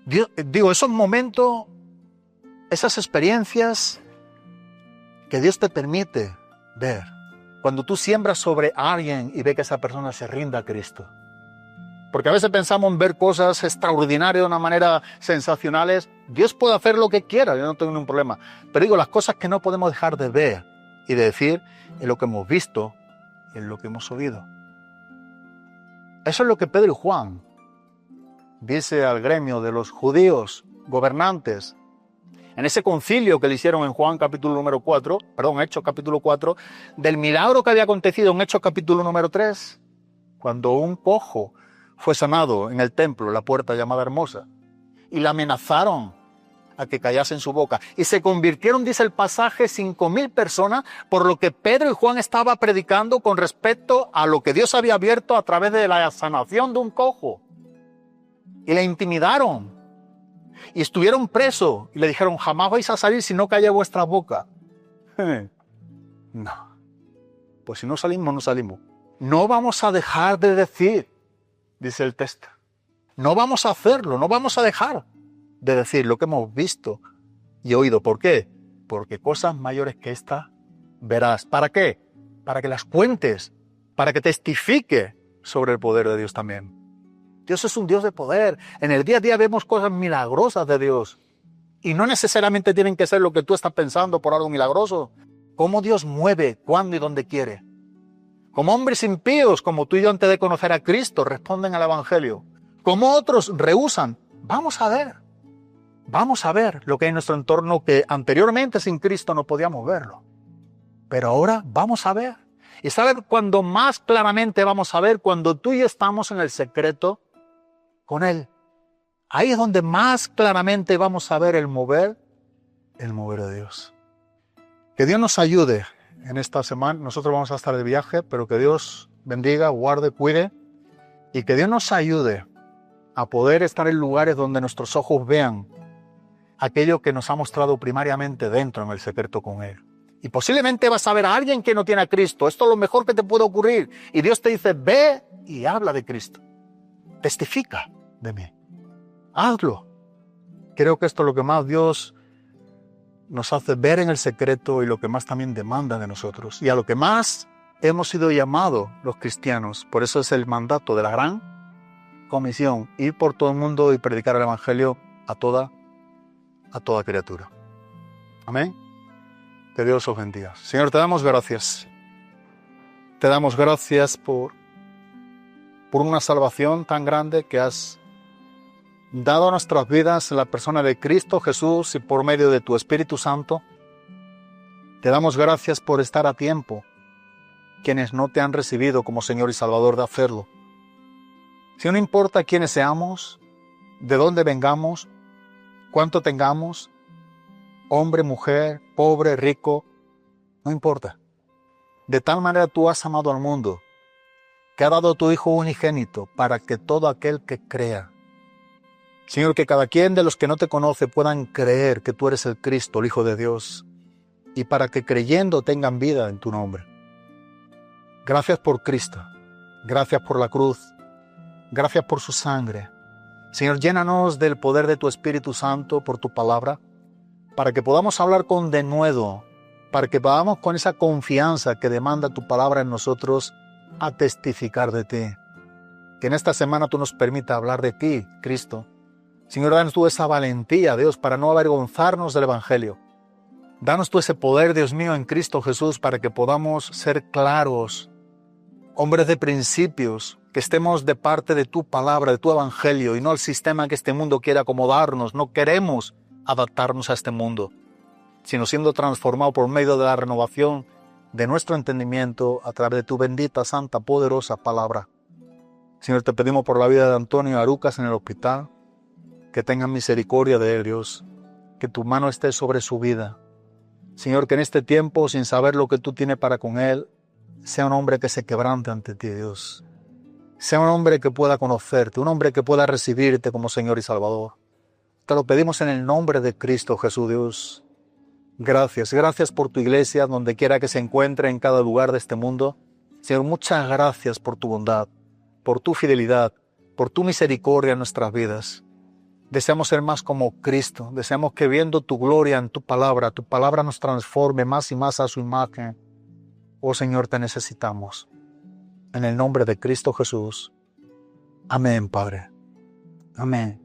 Digo, esos momentos, esas experiencias que Dios te permite ver. Cuando tú siembras sobre alguien y ves que esa persona se rinda a Cristo. Porque a veces pensamos en ver cosas extraordinarias de una manera sensacionales. Dios puede hacer lo que quiera, yo no tengo ningún problema. Pero digo, las cosas que no podemos dejar de ver y de decir es lo que hemos visto y es lo que hemos oído. Eso es lo que Pedro y Juan dice al gremio de los judíos gobernantes, en ese concilio que le hicieron en Hechos capítulo 4, del milagro que había acontecido en Hechos capítulo número 3, cuando un cojo fue sanado en el templo, la puerta llamada Hermosa, y le amenazaron a que callase en su boca. Y se convirtieron, dice el pasaje, 5,000 personas, por lo que Pedro y Juan estaban predicando con respecto a lo que Dios había abierto a través de la sanación de un cojo. Y le intimidaron. Y estuvieron presos y le dijeron, jamás vais a salir si no calle vuestra boca. No. Pues si no salimos, no salimos. No vamos a dejar de decir, dice el texto. No vamos a hacerlo, no vamos a dejar de decir lo que hemos visto y oído. ¿Por qué? Porque cosas mayores que esta verás. ¿Para qué? Para que las cuentes, para que testifique sobre el poder de Dios también. Dios es un Dios de poder. En el día a día vemos cosas milagrosas de Dios. Y no necesariamente tienen que ser lo que tú estás pensando por algo milagroso. Cómo Dios mueve, cuándo y dónde quiere. Como hombres impíos, como tú y yo antes de conocer a Cristo, responden al Evangelio. Como otros rehúsan. Vamos a ver lo que hay en nuestro entorno que anteriormente sin Cristo no podíamos verlo. Pero ahora vamos a ver. Y ¿sabes cuándo más claramente vamos a ver? Cuando tú y yo estamos en el secreto con Él. Ahí es donde más claramente vamos a ver el mover de Dios. Que Dios nos ayude en esta semana. Nosotros vamos a estar de viaje, pero que Dios bendiga, guarde, cuide. Y que Dios nos ayude a poder estar en lugares donde nuestros ojos vean aquello que nos ha mostrado primariamente dentro en el secreto con Él. Y posiblemente vas a ver a alguien que no tiene a Cristo. Esto es lo mejor que te puede ocurrir. Y Dios te dice, ve y habla de Cristo. Testifica de mí. Hazlo. Creo que esto es lo que más Dios nos hace ver en el secreto y lo que más también demanda de nosotros. Y a lo que más hemos sido llamados los cristianos. Por eso es el mandato de la gran comisión. Ir por todo el mundo y predicar el Evangelio a toda criatura. Amén. Que Dios os bendiga. Señor, te damos gracias. Te damos gracias por una salvación tan grande que has dado a nuestras vidas en la persona de Cristo Jesús y por medio de tu Espíritu Santo. Te damos gracias por estar a tiempo, quienes no te han recibido como Señor y Salvador, de hacerlo. Si no importa quiénes seamos, de dónde vengamos, cuánto tengamos, hombre, mujer, pobre, rico, no importa. De tal manera tú has amado al mundo, que ha dado a tu Hijo unigénito para que todo aquel que crea, Señor, que cada quien de los que no te conoce puedan creer que tú eres el Cristo, el Hijo de Dios, y para que creyendo tengan vida en tu nombre. Gracias por Cristo, gracias por la cruz, gracias por su sangre. Señor, llénanos del poder de tu Espíritu Santo por tu palabra, para que podamos hablar con denuedo, para que podamos con esa confianza que demanda tu palabra en nosotros a testificar de ti. Que en esta semana tú nos permitas hablar de ti, Cristo. Señor, danos tú esa valentía, Dios, para no avergonzarnos del Evangelio. Danos tú ese poder, Dios mío, en Cristo Jesús, para que podamos ser claros, hombres de principios, que estemos de parte de tu palabra, de tu Evangelio, y no al sistema que este mundo quiere acomodarnos. No queremos adaptarnos a este mundo, sino siendo transformado por medio de la renovación de nuestro entendimiento a través de tu bendita, santa, poderosa palabra. Señor, te pedimos por la vida de Antonio Arucas en el hospital, que tengan misericordia de él, Dios, que tu mano esté sobre su vida. Señor, que en este tiempo, sin saber lo que tú tienes para con él, sea un hombre que se quebrante ante ti, Dios. Sea un hombre que pueda conocerte, un hombre que pueda recibirte como Señor y Salvador. Te lo pedimos en el nombre de Cristo Jesús, Dios. Gracias, gracias por tu iglesia, donde quiera que se encuentre en cada lugar de este mundo. Señor, muchas gracias por tu bondad, por tu fidelidad, por tu misericordia en nuestras vidas. Deseamos ser más como Cristo, deseamos que viendo tu gloria en tu palabra nos transforme más y más a su imagen. Oh Señor, te necesitamos. En el nombre de Cristo Jesús. Amén, Padre. Amén.